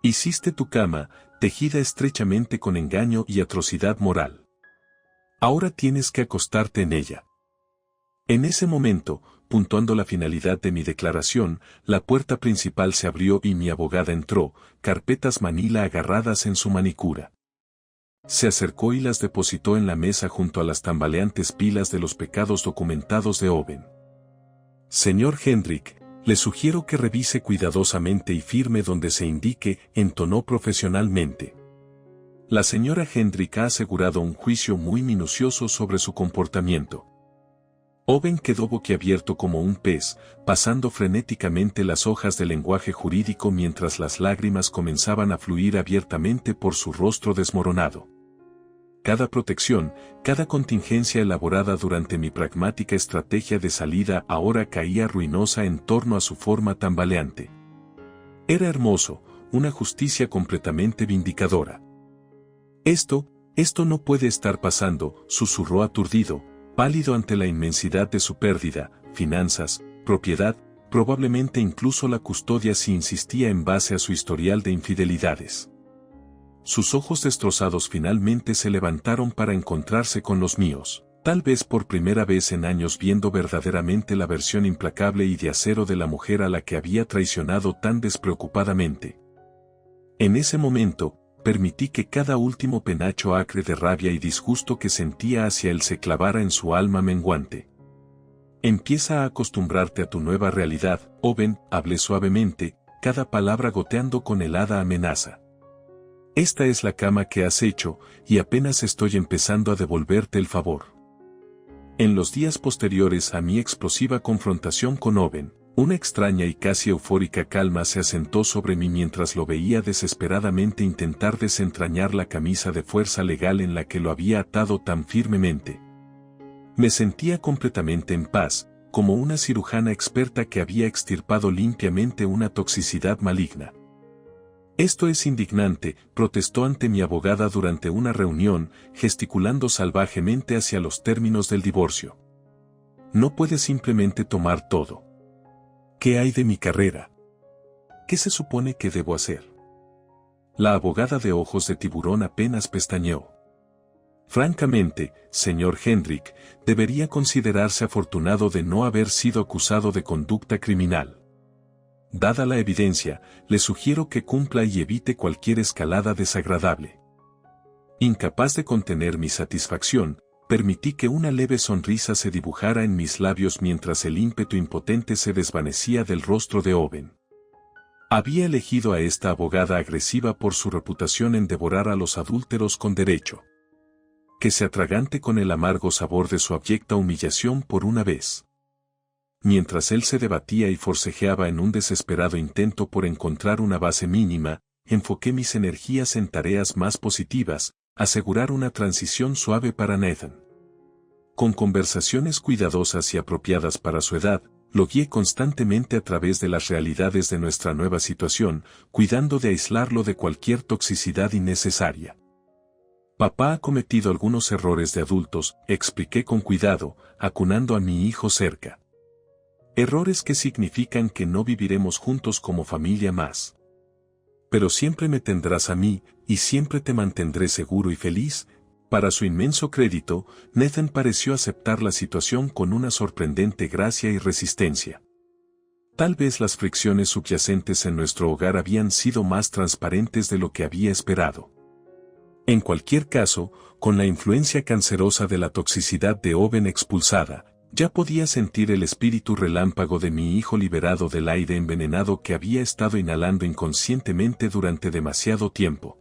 Speaker 1: Hiciste tu cama, tejida estrechamente con engaño y atrocidad moral. Ahora tienes que acostarte en ella». En ese momento, puntuando la finalidad de mi declaración, la puerta principal se abrió y mi abogada entró, carpetas manila agarradas en su manicura. Se acercó y las depositó en la mesa junto a las tambaleantes pilas de los pecados documentados de Owen. «Señor Hendrick, le sugiero que revise cuidadosamente y firme donde se indique», entonó profesionalmente. La señora Hendrick ha asegurado un juicio muy minucioso sobre su comportamiento. Owen quedó boquiabierto como un pez, pasando frenéticamente las hojas del lenguaje jurídico mientras las lágrimas comenzaban a fluir abiertamente por su rostro desmoronado. Cada protección, cada contingencia elaborada durante mi pragmática estrategia de salida ahora caía ruinosa en torno a su forma tambaleante. Era hermoso, una justicia completamente vindicadora. Esto no puede estar pasando», susurró aturdido, pálido ante la inmensidad de su pérdida, finanzas, propiedad, probablemente incluso la custodia si insistía en base a su historial de infidelidades. Sus ojos destrozados finalmente se levantaron para encontrarse con los míos, tal vez por primera vez en años viendo verdaderamente la versión implacable y de acero de la mujer a la que había traicionado tan despreocupadamente. En ese momento, permití que cada último penacho acre de rabia y disgusto que sentía hacia él se clavara en su alma menguante. «Empieza a acostumbrarte a tu nueva realidad, Owen», hablé suavemente, cada palabra goteando con helada amenaza. Esta es la cama que has hecho, y apenas estoy empezando a devolverte el favor. En los días posteriores a mi explosiva confrontación con Owen, una extraña y casi eufórica calma se asentó sobre mí mientras lo veía desesperadamente intentar desentrañar la camisa de fuerza legal en la que lo había atado tan firmemente. Me sentía completamente en paz, como una cirujana experta que había extirpado limpiamente una toxicidad maligna. Esto es indignante, protestó ante mi abogada durante una reunión, gesticulando salvajemente hacia los términos del divorcio. No puedes simplemente tomar todo. ¿Qué hay de mi carrera? ¿Qué se supone que debo hacer? La abogada de ojos de tiburón apenas pestañeó. Francamente, señor Hendrick, debería considerarse afortunado de no haber sido acusado de conducta criminal. Dada la evidencia, le sugiero que cumpla y evite cualquier escalada desagradable. Incapaz de contener mi satisfacción, permití que una leve sonrisa se dibujara en mis labios mientras el ímpetu impotente se desvanecía del rostro de Owen. Había elegido a esta abogada agresiva por su reputación en devorar a los adúlteros con derecho. Que se atragante con el amargo sabor de su abyecta humillación por una vez. Mientras él se debatía y forcejeaba en un desesperado intento por encontrar una base mínima, enfoqué mis energías en tareas más positivas, asegurar una transición suave para Nathan. Con conversaciones cuidadosas y apropiadas para su edad, lo guié constantemente a través de las realidades de nuestra nueva situación, cuidando de aislarlo de cualquier toxicidad innecesaria. Papá ha cometido algunos errores de adultos, expliqué con cuidado, acunando a mi hijo cerca. Errores que significan que no viviremos juntos como familia más. Pero siempre me tendrás a mí, y siempre te mantendré seguro y feliz. Para su inmenso crédito, Nathan pareció aceptar la situación con una sorprendente gracia y resistencia. Tal vez las fricciones subyacentes en nuestro hogar habían sido más transparentes de lo que había esperado. En cualquier caso, con la influencia cancerosa de la toxicidad de Owen expulsada, ya podía sentir el espíritu relámpago de mi hijo liberado del aire envenenado que había estado inhalando inconscientemente durante demasiado tiempo.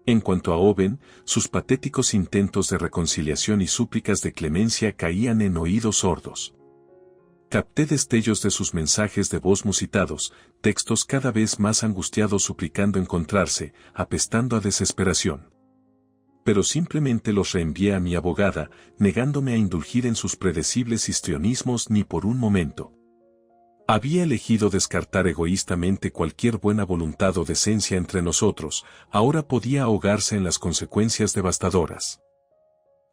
Speaker 1: En cuanto a Owen, sus patéticos intentos de reconciliación y súplicas de clemencia caían en oídos sordos. Capté destellos de sus mensajes de voz musitados, textos cada vez más angustiados suplicando encontrarse, apestando a desesperación. Pero simplemente los reenvié a mi abogada, negándome a indulgir en sus predecibles histrionismos ni por un momento. Había elegido descartar egoístamente cualquier buena voluntad o decencia entre nosotros, ahora podía ahogarse en las consecuencias devastadoras.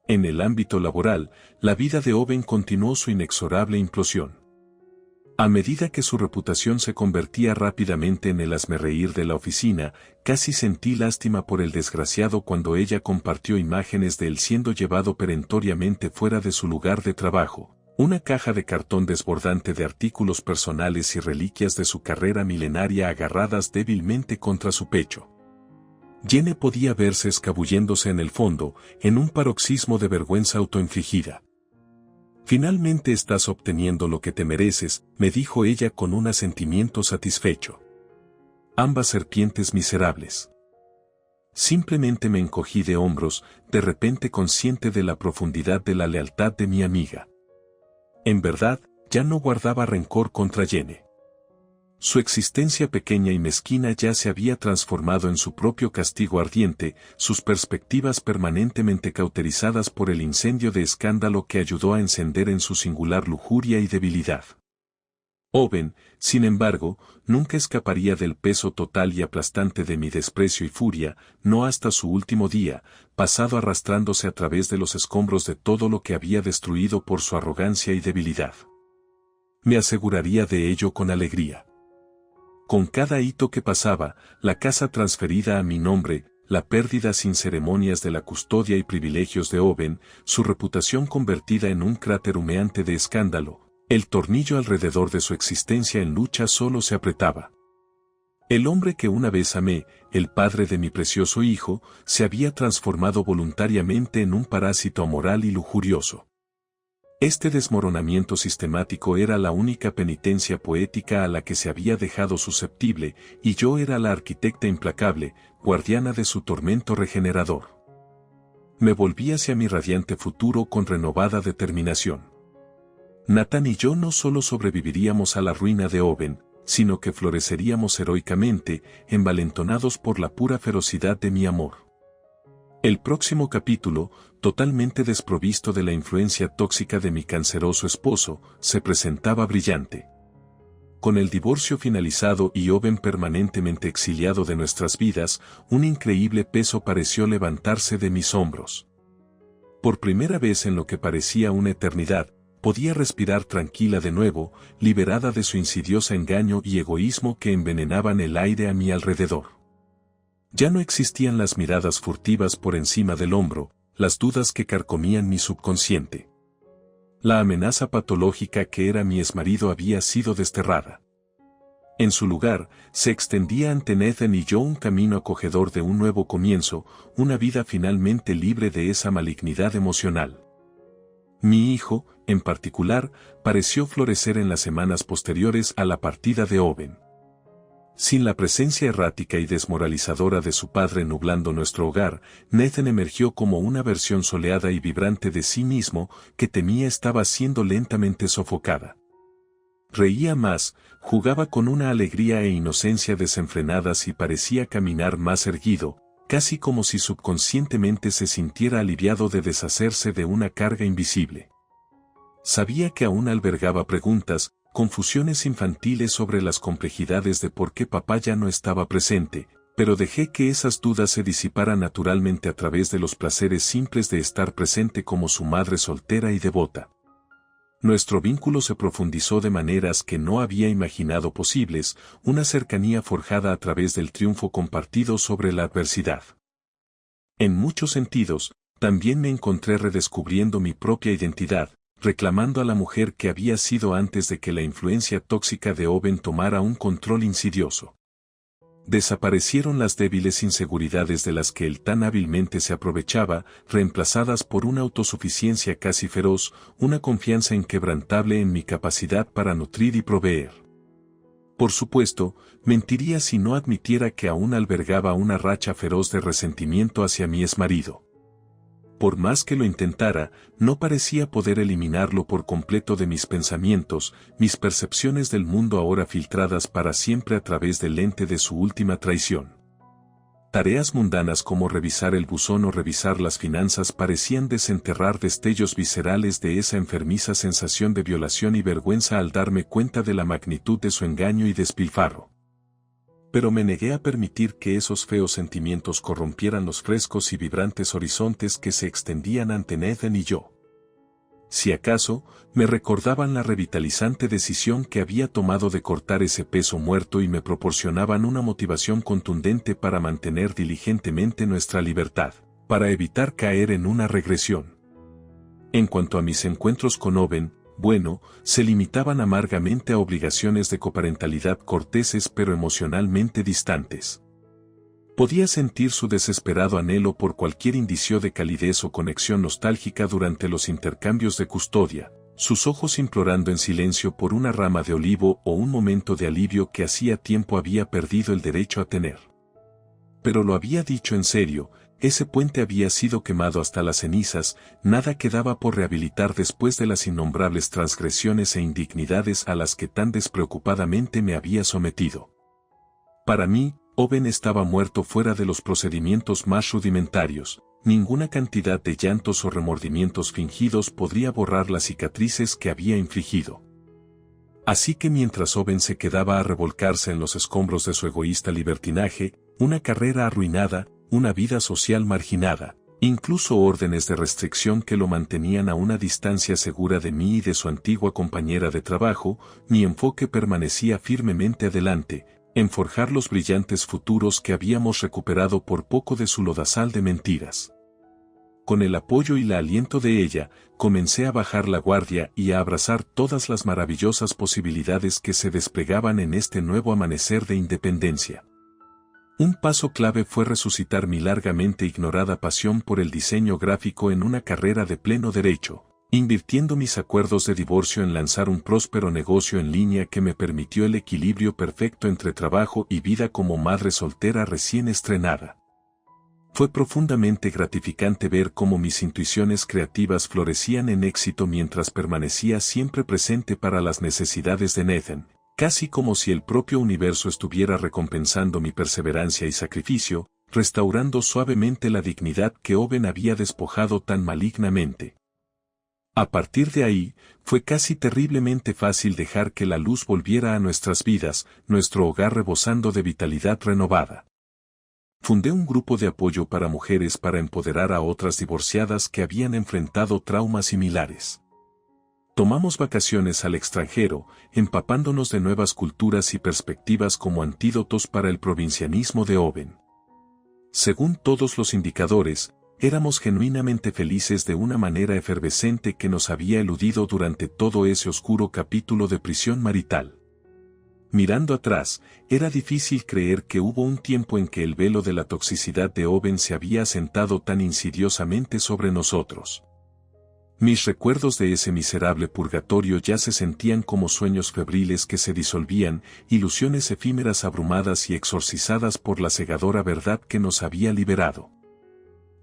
Speaker 1: En el ámbito laboral, la vida de Owen continuó su inexorable implosión. A medida que su reputación se convertía rápidamente en el hazmerreír de la oficina, casi sentí lástima por el desgraciado cuando ella compartió imágenes de él siendo llevado perentoriamente fuera de su lugar de trabajo, una caja de cartón desbordante de artículos personales y reliquias de su carrera milenaria agarradas débilmente contra su pecho. Jenny podía verse escabulléndose en el fondo, en un paroxismo de vergüenza autoinfligida. Finalmente estás obteniendo lo que te mereces, me dijo ella con un asentimiento satisfecho. Ambas serpientes miserables. Simplemente me encogí de hombros, de repente consciente de la profundidad de la lealtad de mi amiga. En verdad, ya no guardaba rencor contra Jenny. Su existencia pequeña y mezquina ya se había transformado en su propio castigo ardiente, sus perspectivas permanentemente cauterizadas por el incendio de escándalo que ayudó a encender en su singular lujuria y debilidad. Owen, sin embargo, nunca escaparía del peso total y aplastante de mi desprecio y furia, no hasta su último día, pasado arrastrándose a través de los escombros de todo lo que había destruido por su arrogancia y debilidad. Me aseguraría de ello con alegría. Con cada hito que pasaba, la casa transferida a mi nombre, la pérdida sin ceremonias de la custodia y privilegios de Owen, su reputación convertida en un cráter humeante de escándalo, el tornillo alrededor de su existencia en lucha solo se apretaba. El hombre que una vez amé, el padre de mi precioso hijo, se había transformado voluntariamente en un parásito amoral y lujurioso. Este desmoronamiento sistemático era la única penitencia poética a la que se había dejado susceptible, y yo era la arquitecta implacable, guardiana de su tormento regenerador. Me volví hacia mi radiante futuro con renovada determinación. Nathan y yo no solo sobreviviríamos a la ruina de Owen, sino que floreceríamos heroicamente, envalentonados por la pura ferocidad de mi amor. El próximo capítulo, totalmente desprovisto de la influencia tóxica de mi canceroso esposo, se presentaba brillante. Con el divorcio finalizado y Owen permanentemente exiliado de nuestras vidas, un increíble peso pareció levantarse de mis hombros. Por primera vez en lo que parecía una eternidad, podía respirar tranquila de nuevo, liberada de su insidioso engaño y egoísmo que envenenaban el aire a mi alrededor. Ya no existían las miradas furtivas por encima del hombro, las dudas que carcomían mi subconsciente. La amenaza patológica que era mi exmarido había sido desterrada. En su lugar, se extendía ante Nathan y yo un camino acogedor de un nuevo comienzo, una vida finalmente libre de esa malignidad emocional. Mi hijo, en particular, pareció florecer en las semanas posteriores a la partida de Owen. Sin la presencia errática y desmoralizadora de su padre nublando nuestro hogar, Nathan emergió como una versión soleada y vibrante de sí mismo que temía estaba siendo lentamente sofocada. Reía más, jugaba con una alegría e inocencia desenfrenadas y parecía caminar más erguido, casi como si subconscientemente se sintiera aliviado de deshacerse de una carga invisible. Sabía que aún albergaba preguntas, confusiones infantiles sobre las complejidades de por qué papá ya no estaba presente, pero dejé que esas dudas se disiparan naturalmente a través de los placeres simples de estar presente como su madre soltera y devota. Nuestro vínculo se profundizó de maneras que no había imaginado posibles, una cercanía forjada a través del triunfo compartido sobre la adversidad. En muchos sentidos, también me encontré redescubriendo mi propia identidad, reclamando a la mujer que había sido antes de que la influencia tóxica de Owen tomara un control insidioso. Desaparecieron las débiles inseguridades de las que él tan hábilmente se aprovechaba, reemplazadas por una autosuficiencia casi feroz, una confianza inquebrantable en mi capacidad para nutrir y proveer. Por supuesto, mentiría si no admitiera que aún albergaba una racha feroz de resentimiento hacia mi exmarido. Por más que lo intentara, no parecía poder eliminarlo por completo de mis pensamientos, mis percepciones del mundo ahora filtradas para siempre a través del lente de su última traición. Tareas mundanas como revisar el buzón o revisar las finanzas parecían desenterrar destellos viscerales de esa enfermiza sensación de violación y vergüenza al darme cuenta de la magnitud de su engaño y despilfarro. Pero me negué a permitir que esos feos sentimientos corrompieran los frescos y vibrantes horizontes que se extendían ante Nathan y yo. Si acaso, me recordaban la revitalizante decisión que había tomado de cortar ese peso muerto y me proporcionaban una motivación contundente para mantener diligentemente nuestra libertad, para evitar caer en una regresión. En cuanto a mis encuentros con Owen, bueno, se limitaban amargamente a obligaciones de coparentalidad corteses pero emocionalmente distantes. Podía sentir su desesperado anhelo por cualquier indicio de calidez o conexión nostálgica durante los intercambios de custodia, sus ojos implorando en silencio por una rama de olivo o un momento de alivio que hacía tiempo había perdido el derecho a tener. Pero lo había dicho en serio. Ese puente había sido quemado hasta las cenizas, nada quedaba por rehabilitar después de las innombrables transgresiones e indignidades a las que tan despreocupadamente me había sometido. Para mí, Owen estaba muerto fuera de los procedimientos más rudimentarios, ninguna cantidad de llantos o remordimientos fingidos podría borrar las cicatrices que había infligido. Así que mientras Owen se quedaba a revolcarse en los escombros de su egoísta libertinaje, una carrera arruinada, una vida social marginada, incluso órdenes de restricción que lo mantenían a una distancia segura de mí y de su antigua compañera de trabajo, mi enfoque permanecía firmemente adelante, en forjar los brillantes futuros que habíamos recuperado por poco de su lodazal de mentiras. Con el apoyo y el aliento de ella, comencé a bajar la guardia y a abrazar todas las maravillosas posibilidades que se desplegaban en este nuevo amanecer de independencia. Un paso clave fue resucitar mi largamente ignorada pasión por el diseño gráfico en una carrera de pleno derecho, invirtiendo mis acuerdos de divorcio en lanzar un próspero negocio en línea que me permitió el equilibrio perfecto entre trabajo y vida como madre soltera recién estrenada. Fue profundamente gratificante ver cómo mis intuiciones creativas florecían en éxito mientras permanecía siempre presente para las necesidades de Nathan, casi como si el propio universo estuviera recompensando mi perseverancia y sacrificio, restaurando suavemente la dignidad que Owen había despojado tan malignamente. A partir de ahí, fue casi terriblemente fácil dejar que la luz volviera a nuestras vidas, nuestro hogar rebosando de vitalidad renovada. Fundé un grupo de apoyo para mujeres para empoderar a otras divorciadas que habían enfrentado traumas similares. Tomamos vacaciones al extranjero, empapándonos de nuevas culturas y perspectivas como antídotos para el provincianismo de Owen. Según todos los indicadores, éramos genuinamente felices de una manera efervescente que nos había eludido durante todo ese oscuro capítulo de prisión marital. Mirando atrás, era difícil creer que hubo un tiempo en que el velo de la toxicidad de Owen se había asentado tan insidiosamente sobre nosotros. Mis recuerdos de ese miserable purgatorio ya se sentían como sueños febriles que se disolvían, ilusiones efímeras abrumadas y exorcizadas por la cegadora verdad que nos había liberado.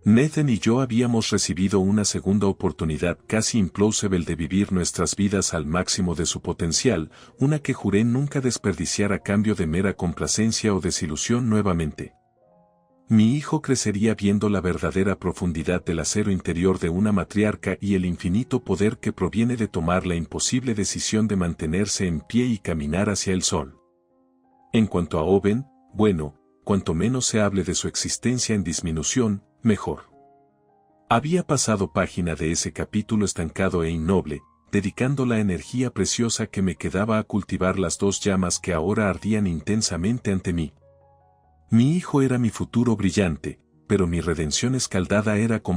Speaker 1: Nathan y yo habíamos recibido una segunda oportunidad casi implausible de vivir nuestras vidas al máximo de su potencial, una que juré nunca desperdiciar a cambio de mera complacencia o desilusión nuevamente. Mi hijo crecería viendo la verdadera profundidad del acero interior de una matriarca y el infinito poder que proviene de tomar la imposible decisión de mantenerse en pie y caminar hacia el sol. En cuanto a Owen, bueno, cuanto menos se hable de su existencia en disminución, mejor. Había pasado página de ese capítulo estancado e innoble, dedicando la energía preciosa que me quedaba a cultivar las dos llamas que ahora ardían intensamente ante mí. Mi hijo era mi futuro brillante, pero mi redención escaldada era completa.